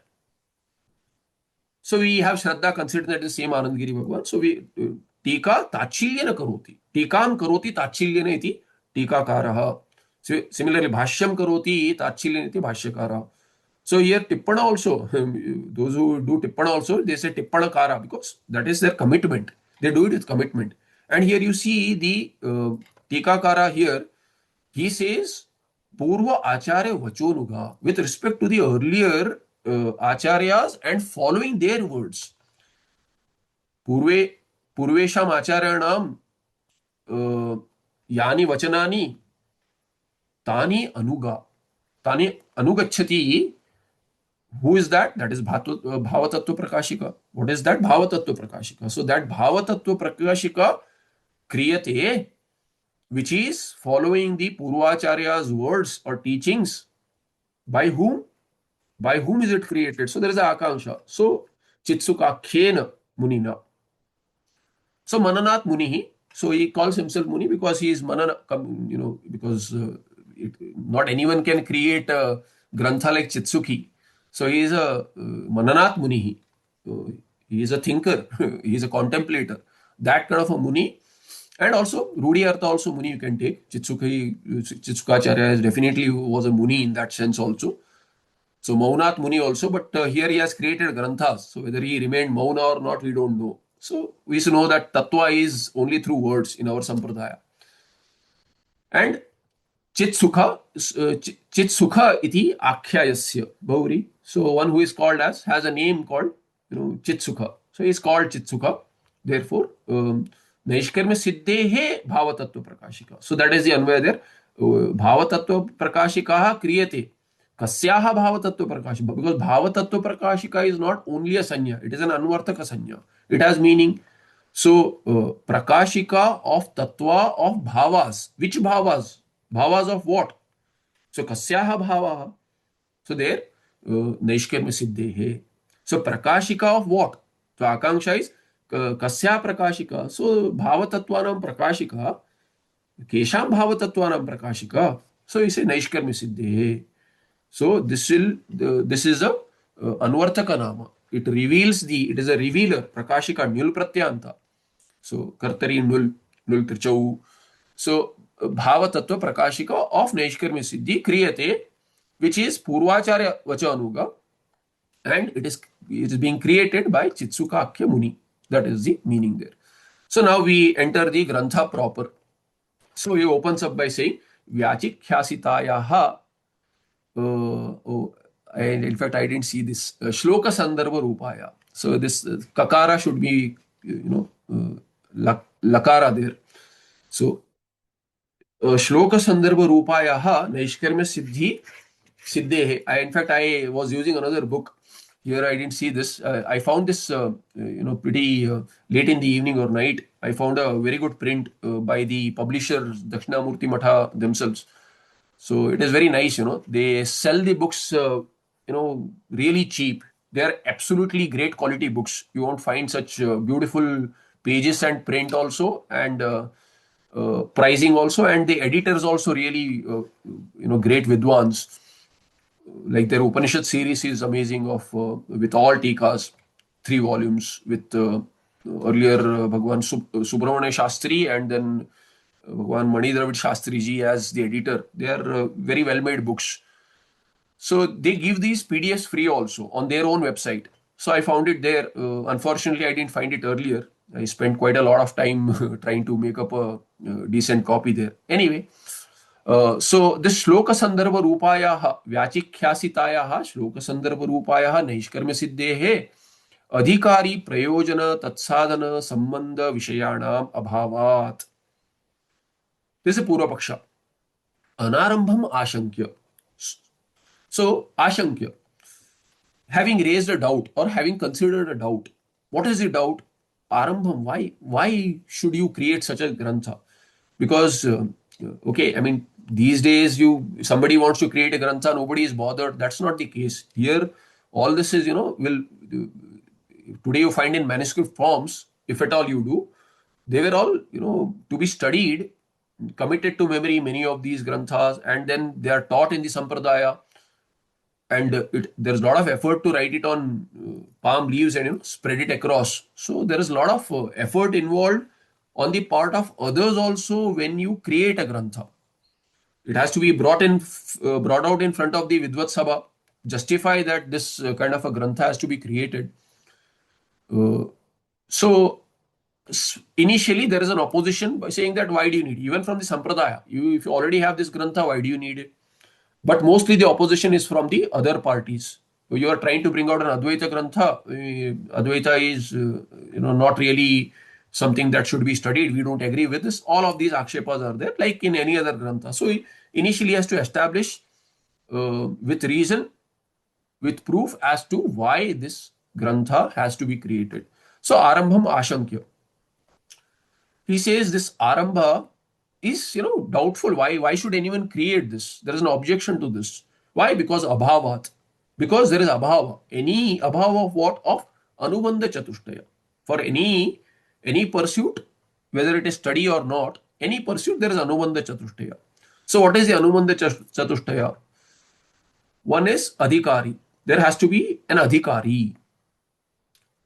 So we have Shraddha considered that the same Anand Giri Bhagavan. So we Tika Tachilyena Karoti. Tikan Karoti Tachilyena iti Tikakaraha. So similarly, Bhashyam Karoti Tachilyena iti Bhashyakara. So here Tippana also, those who do Tippana also, they say Tippana Kara because that is their commitment. They do it with commitment. And here you see the Tikakara here, he says Purva Acharya Vachonuga with respect to the earlier Acharyas and following their words. Purve Purvesham Acharyanam Yani Vachanani Tani Anuga Tani Anugachati. Who is that? That is Bhavatattva Prakashika. What is that? Bhavatattva Prakashika. So that Bhavatattva Prakashika Kriyate, which is following the Purvacharya's words or teachings. By whom? By whom is it created? So there is a Akanksha. So Chitsukakhyena Munina. So Mananat Munihi. So he calls himself Muni because he is Manana, because not anyone can create a Grantha like Chitsuki. So he is a Mananat Munihi. He is a thinker. He is a contemplator. That kind of a Muni. And also, Rudi Artha also Muni you can take. Chitsukacharya is definitely was a Muni in that sense also. So Maunat Muni also, but here he has created Granthas. So whether he remained Mauna or not, we don't know. So we should know that Tattva is only through words in our Sampradaya. And Chitsukha iti akhyayasya Bauri. So one who is called as, has a name called, Chitsukha. So he is called Chitsukha. Therefore, Naishkarmyasiddhitika Bhavatattva Prakashika. So that is the Anvaya there. Bhavatattva Prakashika Kriyate. Kasyaha Bhavatattva Prakashika. Because Bhavatattva Prakashika is not only a Sanya, it is an Anvartaka Sanya. It has meaning. So, Prakashika of Tattva of Bhavas. Which Bhavas? Bhavas of what? So, Kasyaha Bhavaha. So, there, Naishkarmyasiddhitika. So, Prakashika of what? So, Akanksha is Kasya Prakashika. So, Bhavatattvanam Prakashika. Kesham Bhavatattvanam Prakashika. So, you say Naishkarmyasiddhitika. So, this is a Anvartaka Nama. It is a revealer. Prakashika, Nul Pratyanta. So, Kartari, Nul Trichau. So, Bhava Tattva Prakashika of Naishkarmyasiddhi Kriyate, which is Purvacharya Vachanuga, and it is being created by Chitsukakya Muni. That is the meaning there. So, now we enter the Grantha proper. So, he opens up by saying, Vyachikhyasitayaha. And in fact, I didn't see this. Shloka Sandarbha Rupaya. So, this Kakara should be, Lakara there. So, Shloka Sandarbha Rupayaha Naishkarmya Siddhehe. In fact, I was using another book. Here I didn't see this. I found this, pretty late in the evening or night. I found a very good print by the publishers, Dakshinamurti Matha themselves. So it is very nice, They sell the books, really cheap. They are absolutely great quality books. You won't find such beautiful pages and print also, and pricing also, and the editors also really, great Vidwans. Like their Upanishad series is amazing of with all tikas, 3 volumes with earlier Bhagwan Subramanya Shastri and then Bhagwan Mani Dravid Shastri ji as the editor. They are very well made books. So they give these PDFs free also on their own website. So I found it there. Unfortunately, I didn't find it earlier. I spent quite a lot of time trying to make up a decent copy there. Anyway, so this Shloka Sandarbha Rupayaha Vyachikhyasitayaha Shloka Sandarbha Rupayaha Naishkarmyasiddhehe Adhikari Prayojana Tatsadhana Sambandha Vishayanam Abhavat. This is Purva Paksha. Anarambham Ashankya. So, Ashankya. Having raised a doubt or having considered a doubt. What is the doubt? Arambham. Why should you create such a grantha? Because okay, I mean, these days somebody wants to create a grantha, nobody is bothered. That's not the case here. All this is, will today you find in manuscript forms, if at all you do. They were all, to be studied, committed to memory, many of these granthas, and then they are taught in the sampradaya. And there's a lot of effort to write it on palm leaves and spread it across. So there is a lot of effort involved on the part of others also when you create a grantha. It has to be brought out in front of the Vidvat Sabha, justify that this kind of a grantha has to be created. So initially there is an opposition by saying that why do you need it? Even from the sampradaya, if you already have this grantha, why do you need it? But mostly the opposition is from the other parties. You are trying to bring out an Advaita Grantha. Advaita is, not really something that should be studied. We don't agree with this. All of these akshepas are there, like in any other Grantha. So he initially has to establish with reason, with proof as to why this Grantha has to be created. So Arambham Ashankya. He says this Arambha is, doubtful. Why should anyone create this? There is an objection to this. Why? Because abhavat. Because there is abhava. Any abhava of what? Of anubandha chatushtaya. For any pursuit, whether it is study or not, any pursuit, there is anubandha chatushtaya. So what is the anubandha chatushtaya? One is adhikari. There has to be an adhikari.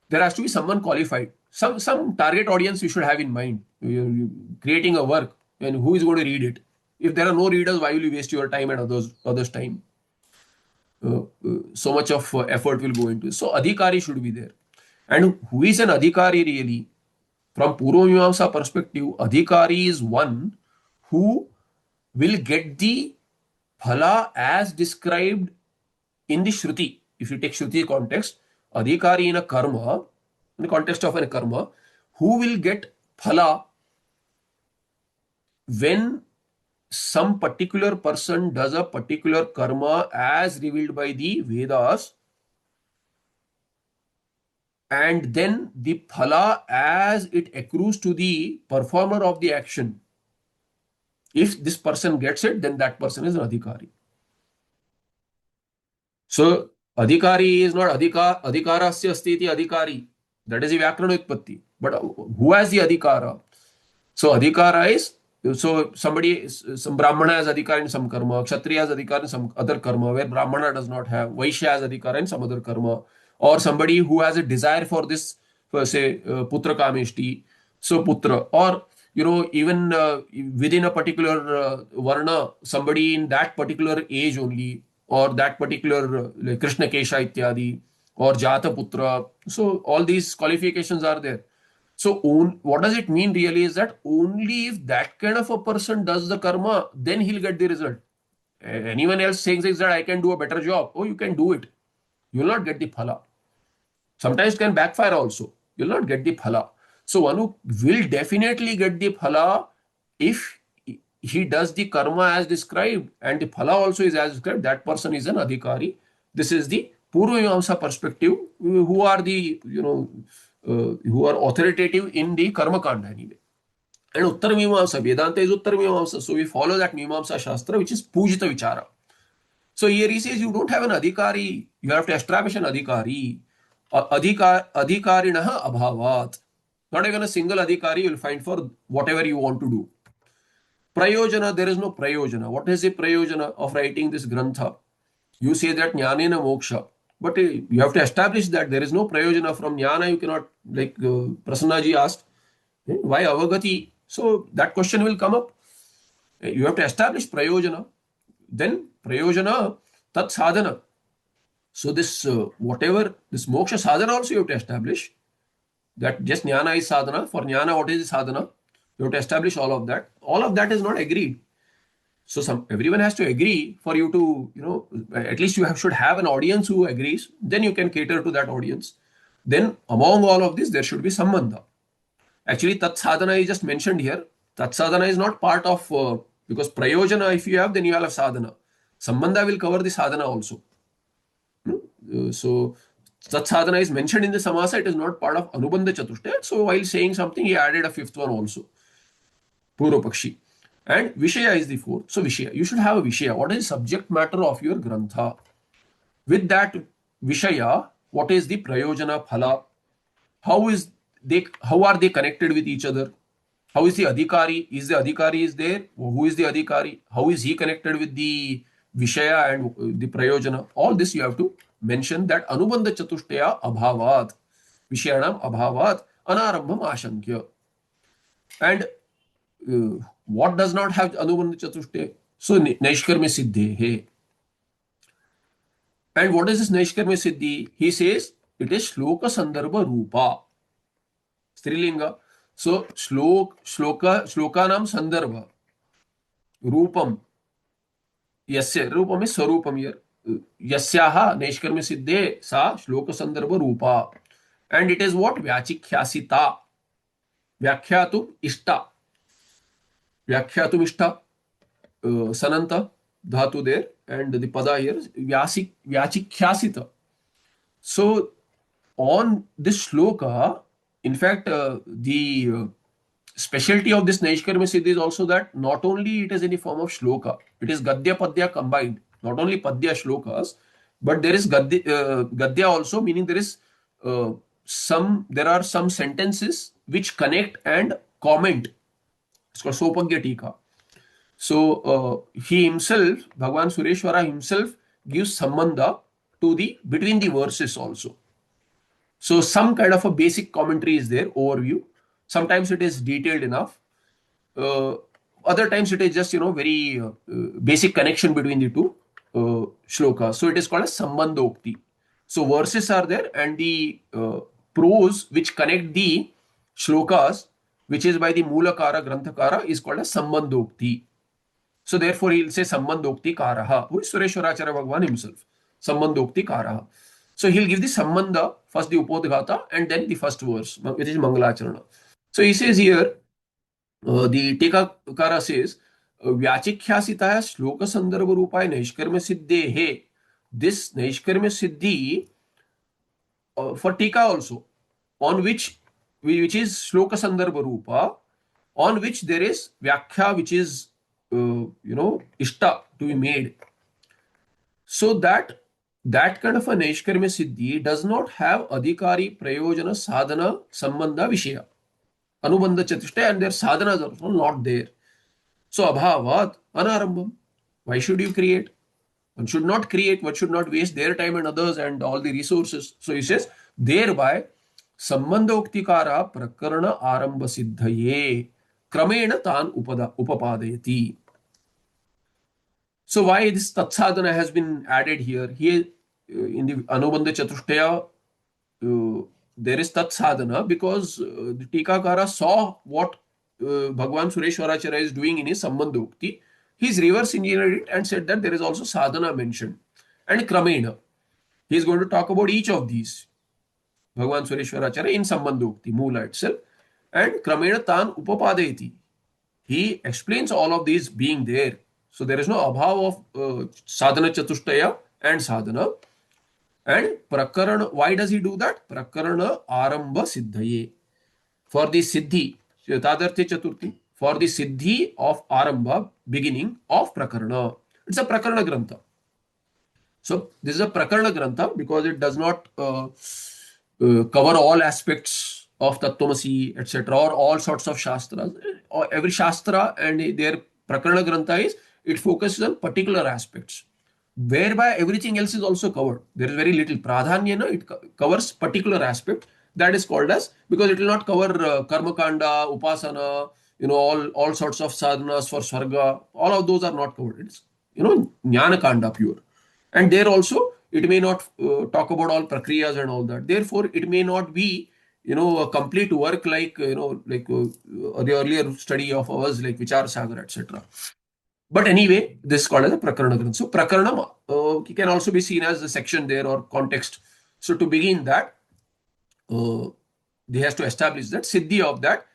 There has to be someone qualified. Some target audience you should have in mind. You're creating a work, and who is going to read it? If there are no readers, why will you waste your time and others' time? So much of effort will go into it. So adhikari should be there. And who is an adhikari really? From Purva Mimamsa perspective, adhikari is one who will get the phala as described in the Shruti. If you take Shruti context, adhikari in a karma, in the context of a karma, who will get phala when some particular person does a particular karma as revealed by the Vedas, and then the phala as it accrues to the performer of the action. If this person gets it, then that person is an adhikari. So adhikari is not adhikarasya asti iti adhikari. That is the Vyakarana Utpatti. But who has the adhikara? So adhikara is, so some Brahmana has adhikara in some karma, Kshatriya has adhikara in some other karma, where Brahmana does not have, Vaishya has adhikara in some other karma, or somebody who has a desire for this, for say, putra kameshti, so putra, or, even within a particular varna, somebody in that particular age only, or that particular, like Krishna Kesha ityadi, or Jata Putra. So all these qualifications are there. So what does it mean really is that only if that kind of a person does the karma, then he'll get the result. Anyone else saying that I can do a better job, oh, you can do it. You will not get the phala. Sometimes it can backfire also. You will not get the phala. So one who will definitely get the phala if he does the karma as described, and the phala also is as described, that person is an adhikari. This is the Purva Mimamsa perspective, who are the, who are authoritative in the karma kanda anyway. And Uttar Mimamsa, Vedanta is Uttar Mimamsa. So we follow that Mimamsa Shastra, which is Pujita Vichara. So here he says you don't have an adhikari, you have to establish an adhikari. Adhikarinaha abhavat. Not even a single adhikari you will find for whatever you want to do. Prayojana, there is no prayojana. What is the prayojana of writing this grantha? You say that jnanena moksha. But you have to establish that there is no prayojana from jnana. You cannot, like Prasannaji asked, why avagati? So that question will come up. You have to establish prayojana. Then prayojana, tat sadhana. So this, whatever, this moksha sadhana also you have to establish. That just jnana is sadhana. For jnana, what is the sadhana? You have to establish all of that. All of that is not agreed. So everyone has to agree for you to, at least you should have an audience who agrees. Then you can cater to that audience. Then among all of this, there should be sambandha. Actually, tat sadhana is just mentioned here. Tat sadhana is not part of, because prayojana, if you have, then you have sadhana. Sambandha will cover the sadhana also. So tat sadhana is mentioned in the samasa. It is not part of anubandha chatushtaya. So while saying something, he added a fifth one also. Purva Pakshi. And Vishaya is the fourth. So Vishaya, you should have a Vishaya. What is subject matter of your Grantha? With that Vishaya, what is the Prayojana Phala? How are they connected with each other? How is the Adhikari? Is the Adhikari is there? Who is the Adhikari? How is he connected with the Vishaya and the Prayojana? All this you have to mention that Anubandha Chatushtaya Abhavat. Vishayanam Abhavat Anarambham Ashankya. And what does not have Anubandha Chatushtaya? So Naishkarmya Siddhi. Hey. And what is this Naishkarmya Siddhi? He says it is Shloka Sandarbha Rupa. Strilinga. So Shlokanam Sandarbha. Rupam. Yasya. Rupam is Swarupam here. Yasyaha Naishkarmya Siddhe Sa Shloka Sandarbha Rupa. And it is what? Vyachikhyasita. Vyakhyatu Ishta. Vyakhyatu Ishta. Sananta dhatu there, and the pada here is vyachikhyasita. So on this shloka, in fact, the specialty of this Naishkarmya Siddhi is also that not only it is in the form of shloka, it is Gadya Padya combined, not only Padya shlokas, but there is Gadya also, meaning there are some sentences which connect and comment. It's called Sopagya Tika. So he himself, Bhagwan Sureshwara himself, gives sambandha to the between the verses also. So some kind of a basic commentary is there, overview. Sometimes it is detailed enough. Other times it is just very basic connection between the two shlokas. So it is called as sambandhokti. So verses are there, and the prose which connect the shlokas, which is by the Mulakara, Granthakara, is called as sambandhokti. So therefore he will say Sambandhokti Karaha, who is Sureshwaracharya Bhagwan himself. Sambandhokti Karaha. So he'll give the Sambandha, first the Upodghata, and then the first verse, which is Mangalacharana. So he says here, the Tikakara says, Vyachikhyasitaya Shloka Sandarbha Rupaya Naishkarmya Siddhe. This Naishkarmya Siddhi for Tika also, on which is Shloka Sandarbha Rupa, on which there is Vyakhya, which is Ishta to be made. So that kind of a Naishkarmya Siddhi does not have Adhikari, Prayojana, Sadhana, Sambandha, Vishaya. Anubandha Chatushtaya, and their sadhanas are also not there. So Abhavat, Anarambham. Why should you create? One should not create, one should not waste their time and others and all the resources. So he says, thereby, Sambandhoktikara Prakarana Arambha Siddhaye Kramena Tan Upapadayati. So why this Tatsadhana has been added here? Here in the Anubandha Chatushtaya, there is Tatsadhana because the Tikakara saw what Bhagwan Sureshwaracharya is doing in his Sambandhokti. He's reverse engineered it and said that there is also sadhana mentioned. And Kramena. He is going to talk about each of these. Bhagwan Sureshwaracharya in Sambandhokti, Mula itself. And Kramena Tan Upapadayati. He explains all of these being there. So there is no abhav of sadhana chatushtaya and sadhana. And prakarana, why does he do that? Prakarana arambha siddhaye. For the siddhi, tadartya chaturthi, for the siddhi of arambha, beginning of prakarana. It's a prakarana grantha. So this is a prakarana grantha because it does not cover all aspects of Tattvamasi, etc., or all sorts of shastras. Or every shastra and their prakarana grantha is, it focuses on particular aspects, whereby everything else is also covered. There is very little pradhanyana, it covers particular aspect. That is called as, because it will not cover karma kanda, upasana, all sorts of sadhanas for svarga. All of those are not covered. It's jnana kanda pure. And there also it may not talk about all prakriyas and all that. Therefore, it may not be a complete work like the earlier study of ours like Vichar Sagar, etc. But anyway, this is called as a Prakarana Grantha. So Prakarana can also be seen as a section there or context. So to begin that, they has to establish that Siddhi of that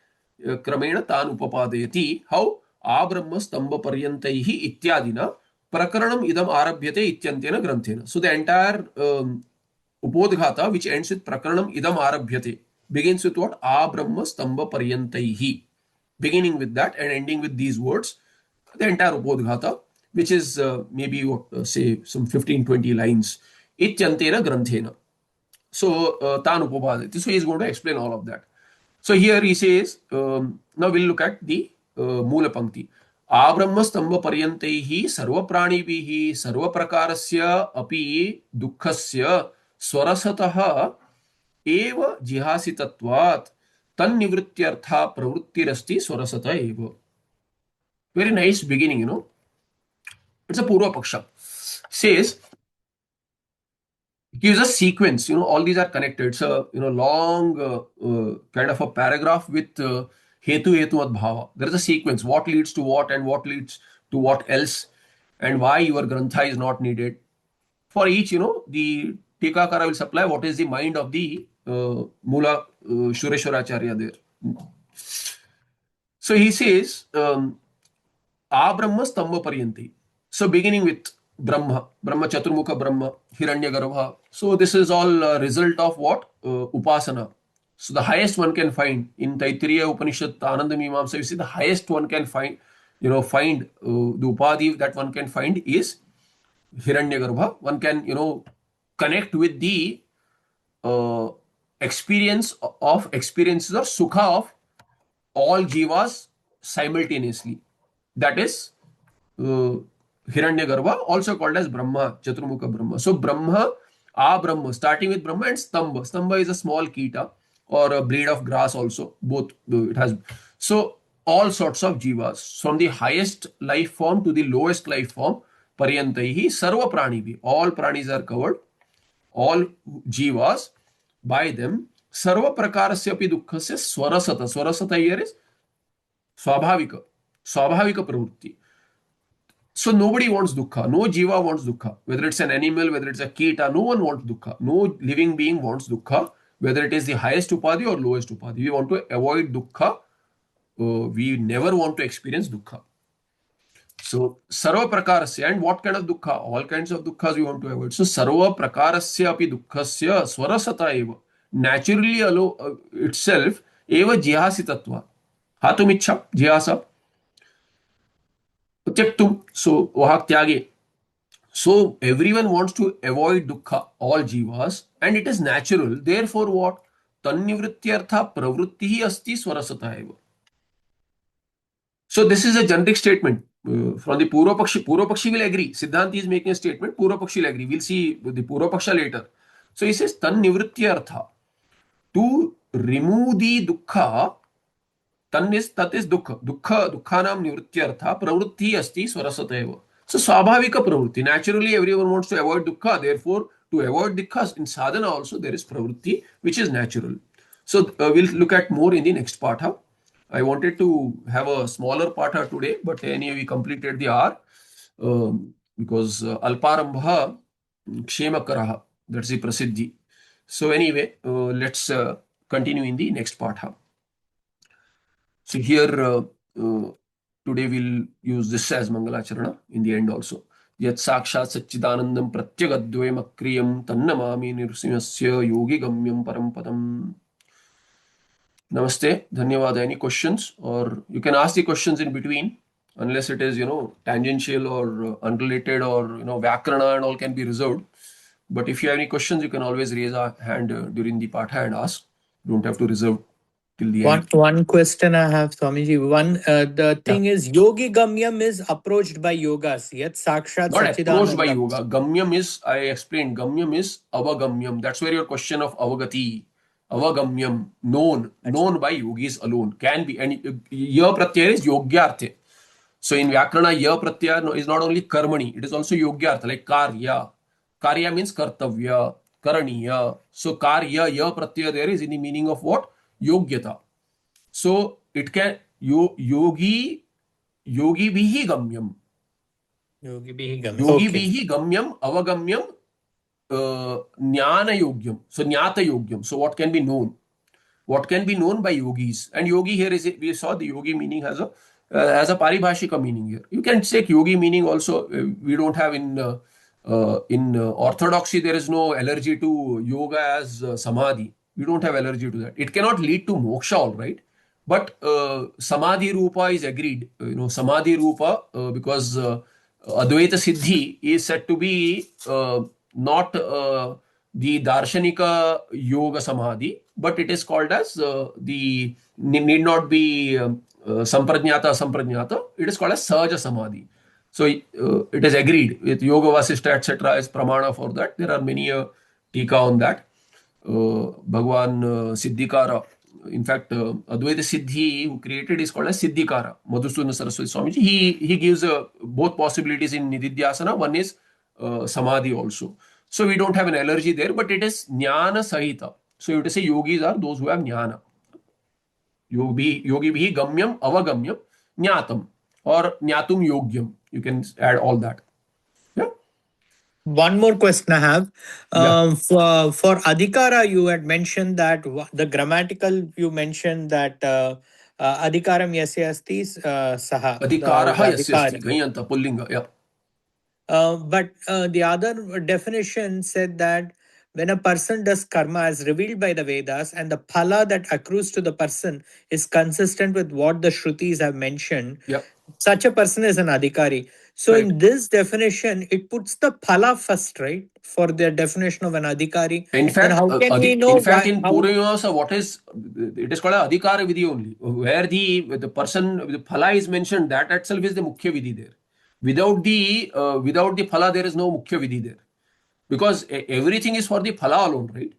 Kramena Tan Upapadayati, how Abrahma Stamba Paryantaihi Ityadina Prakaranam Idam Arabhyate Ityantena Granthena. So the entire Upodghata, which ends with Prakaranam Idam Arabhyate, begins with what? Abrahma Stamba Paryantaihi. Beginning with that and ending with these words. the entire Upodghata, which is maybe say some 15-20 lines. Ityantena granthena. So tan upapadati. So he is going to explain all of that. So here he says, now we'll look at the Mula Pankti. आब्रह्म स्तंभ पर्यन्तैः सर्वप्राणिभिः सर्वप्रकारस्य अपि दुःखस्य स्वरसतः एव जिहासितत्वात् तन्निवृत्त्यर्था प्रवृत्तिरस्ति स्वरसत एव. Very nice beginning, It's a Purva Paksha. Says, gives a sequence, all these are connected. It's a, long kind of a paragraph with hetu bhava. There is a sequence, what leads to what and what leads to what else, and why your grantha is not needed. For each, the Tikakara will supply what is the mind of the Mula Shureshwaracharya there. So he says, Abrahma Stamba Paryanti. So beginning with Brahma Chaturmukha Brahma, Hiranyagarbha. So this is all a result of what? Upasana. So the highest one can find in Taittiriya Upanishad, Ananda Mimamsa, you see the highest one can find, find the Upadhi that one can find is Hiranyagarbha. One can, connect with the experiences or sukha of all jivas simultaneously. That is Hiranyagarbha, also called as Brahma, Chaturmukha Brahma. So Brahma, Brahma, starting with Brahma and Stamba. Stamba is a small kita or a blade of grass also. Both it has. So all sorts of jivas, from the highest life form to the lowest life form, Paryantaihi, Sarva Pranivi. All pranis are covered. All jivas by them. Sarva Prakarasya api dukkhasya Swarasata. Swarasata here is Swabhavika. Swabhavika Pravrutti. So nobody wants dukkha. No jiva wants dukkha. Whether it's an animal, whether it's a kita, no one wants dukkha. No living being wants dukkha. Whether it is the highest upadhi or lowest upadhi. We want to avoid dukkha. We never want to experience dukkha. So sarva prakarasya, and what kind of dukkha? All kinds of dukkhas we want to avoid. So sarva prakarasya api dukkhasya swarasata eva. Naturally itself eva jihasitatva. Hatumiccha jihasa. Tyaktum. So vahak tyage. So everyone wants to avoid dukkha, all jivas, and it is natural. Therefore, what? Tannivrityartha pravrittihi asti swarasata eva. So this is a generic statement from the Purva Pakshi. Purva Pakshi will agree. Siddhanti is making a statement. Purva Pakshi will agree. We'll see the Purva Paksha later. So he says tannivrityartha. To remove the dukkha, tan is tat is dukkha. Dukkhanam nivrityartha pravritti asti swarasata eva. So swabhavika pravritti. Naturally, everyone wants to avoid dukkha. Therefore, to avoid dukkha in sadhana also there is pravritti, which is natural. So we'll look at more in the next patha. I wanted to have a smaller patha today, but anyway, we completed the hour because alparambha kshemakaraha. That's the prasiddhi. So anyway, let's continue in the next patha. So here today we'll use this as Mangalacharana in the end also. Yat sakshat satchidanandam pratyagadvayam akriyam tannamami nirsimhasya yogi gamyam parampadam. Namaste, dhanyawad. Any questions? Or you can ask the questions in between, unless it is, tangential or unrelated or, Vyakarana and all can be reserved. But if you have any questions, you can always raise a hand during the patha and ask. You don't have to reserve till the end. One question I have, Swamiji. The thing is, Yogi Gamyam is approached by yogas. Yet Sakshat Not approached by Satchidanandam. yoga. Gamyam is, I explained, Gamyam is avagamyam. That's where your question of avagati, avagamyam, known by yogis alone, can be. And ya pratyaya is yogyarthe. So in Vyakarana, ya pratyaya is not only karmani, it is also yogyartha, like karya. Karya means kartavya, karaniya. So karya, ya pratyaya there is in the meaning of what? Yogyata. So it can, yogi bihi gamyam. Yogi Gamyam. Yogi Okay. bihi gamyam, avagamyam, jnana yogyam. So jnata yogyam. So what can be known? What can be known by yogis? And yogi here is, we saw the yogi meaning has a paribhashika meaning here. You can take yogi meaning also. We don't have in orthodoxy, there is no allergy to yoga as samadhi. We don't have allergy to that. It cannot lead to moksha, all right. But Samadhi Rupa is agreed. Samadhi Rupa, because Advaita Siddhi is said to be not the Darshanika Yoga Samadhi, but it is called as the need not be Samprajnata Samprajnata. It is called as Sahaja Samadhi. So it is agreed with Yoga Vasishtha, etc. as pramana for that. There are many tika on that. Bhagwan Siddhikara. In fact, Advaita Siddhi, who created, is called as Siddhikara. Madhusudana Saraswati Swamiji. He gives both possibilities in Nididhyasana. One is Samadhi also. So we don't have an allergy there, but it is Jnana Sahita. So you have to say yogis are those who have Jnana. Yogi bhi gamyam avagamyam jnatam or jnatum yogyam. You can add all that. Yeah. One more question I have. Yeah. For Adhikara, you had mentioned that the grammatical, you mentioned that Adhikaram yasya asti saha, the Adhikaraha yasya Adhikar. asti. Ganyanta pullinga. Yeah. But the other definition said that when a person does karma as revealed by the Vedas and the phala that accrues to the person is consistent with what the Shrutis have mentioned, Yeah. such a person is an adhikari. So Correct. in this definition, it puts the phala first, right? For the definition of an adhikari. In Then fact, how can we know in how? Purvamamsa, it is called a Adhikara Vidhi only, where the person, the phala is mentioned, that itself is the Mukhya Vidhi there. Without the phala, there is no Mukhya Vidhi there. Because everything is for the phala alone, right?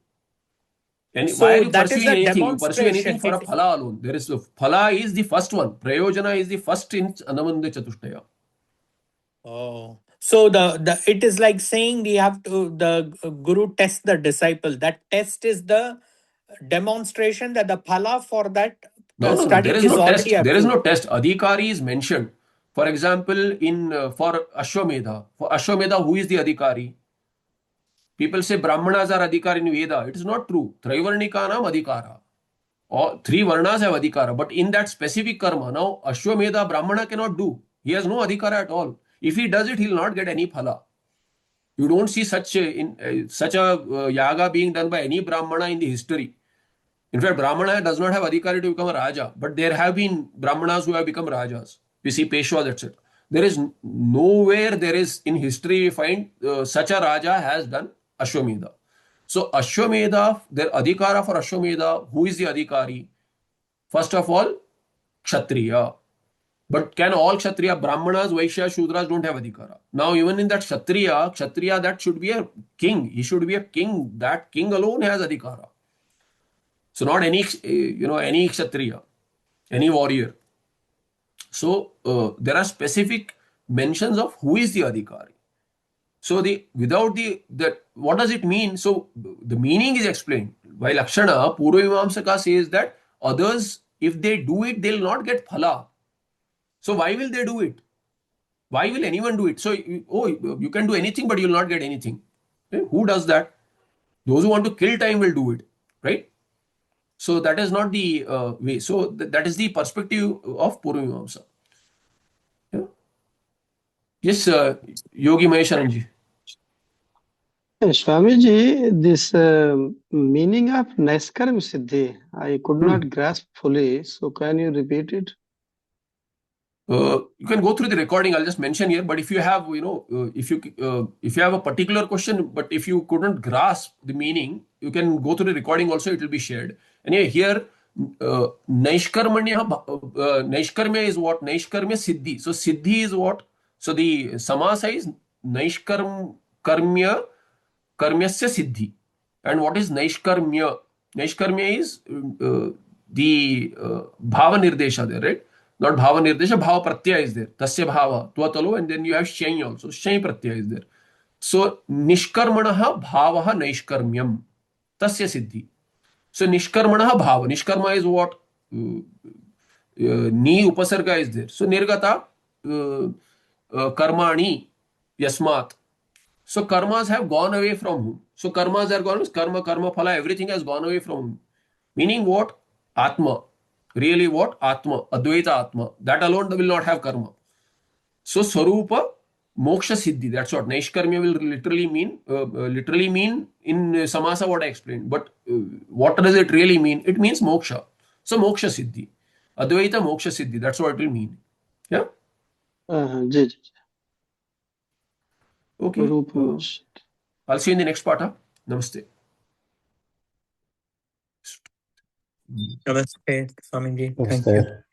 And why are So you that is pursuing a anything? You pursue anything demonstration. for a phala alone. There is phala is the first one. Prayojana is the first in Anamanda Chatushtaya. Oh, so the it is like saying we have to the guru test the disciple. That test is the demonstration that the phala for that No, no, no. There study is is no already test. There is accrued. no test. Adhikari is mentioned. For example, in for Ashwamedha. For Ashwamedha, who is the Adhikari? People say Brahmanas are Adhikari in Veda. It is not true. Traivarnikanam Adhikara. All three Varnas have Adhikara. But in that specific karma, now Ashwamedha Brahmana cannot do. He has no Adhikara at all. If he does it, he will not get any phala. You don't see such a yaga being done by any Brahmana in the history. In fact, Brahmana does not have adhikari to become a Raja, but there have been Brahmanas who have become Rajas. We see Peshwas, etc. There is nowhere there is in history we find such a Raja has done Ashwamedha. So Ashwamedha, the adhikara for Ashwamedha, who is the adhikari? First of all, Kshatriya. But can all Kshatriya, Brahmanas, Vaishyas, Shudras don't have adhikara? Now, even in that Kshatriya, that should be a king. He should be a king. That king alone has adhikara. So not any Kshatriya, any warrior. So there are specific mentions of who is the adhikari. So without that, what does it mean? So the meaning is explained. While Akshana, Purvamamsaka says that others, if they do it, they'll not get phala. So why will they do it? Why will anyone do it? So, you can do anything, but you'll not get anything. Okay? Who does that? Those who want to kill time will do it, right? So that is not the way. So that is the perspective of Purvamamsa. Yeah. Yes, Yogi Mahesharanji. Swamiji, this meaning of Naishkarmyasiddhi, I could Hmm. not grasp fully. So can you repeat it? You can go through the recording. I'll just mention here. But if you have, if you have a particular question, but if you couldn't grasp the meaning, you can go through the recording. Also, it will be shared. Anyway, here, Naishkarmya is what? Naishkarmya Siddhi. So Siddhi is what? So the samasa is Naishkarmya Karmyasya Siddhi. And what is Naishkarmya? Naishkarmya is the Bhava Nirdesha there, right? Not Bhava Nirdesha, Bhava Pratyaya is there. Tasya Bhava, Twatalo, and then you have Shai also. Shai Pratyaya is there. So Nishkarmanaha Bhavaha Naishkarmyam. Tasya Siddhi. So Nishkarmanaha Bhava. Nishkarma is what? Ni Upasarga is there. So Nirgata Karmani Yasmat. So karmas have gone away from whom? So karmas are gone, karma, phala, everything has gone away from whom? Meaning what? Atma. Really what? Atma. Advaita Atma. That alone will not have karma. So Swarupa Moksha Siddhi. That's what. Naishkarmya will literally mean in Samasa what I explained. But what does it really mean? It means moksha. So Moksha Siddhi. Advaita Moksha Siddhi. That's what it will mean. Yeah. Ji ji Okay. रूप मोक्ष I'll see you in the next part. Huh? Namaste. Namaste, Swamiji. Thank you. Namaste.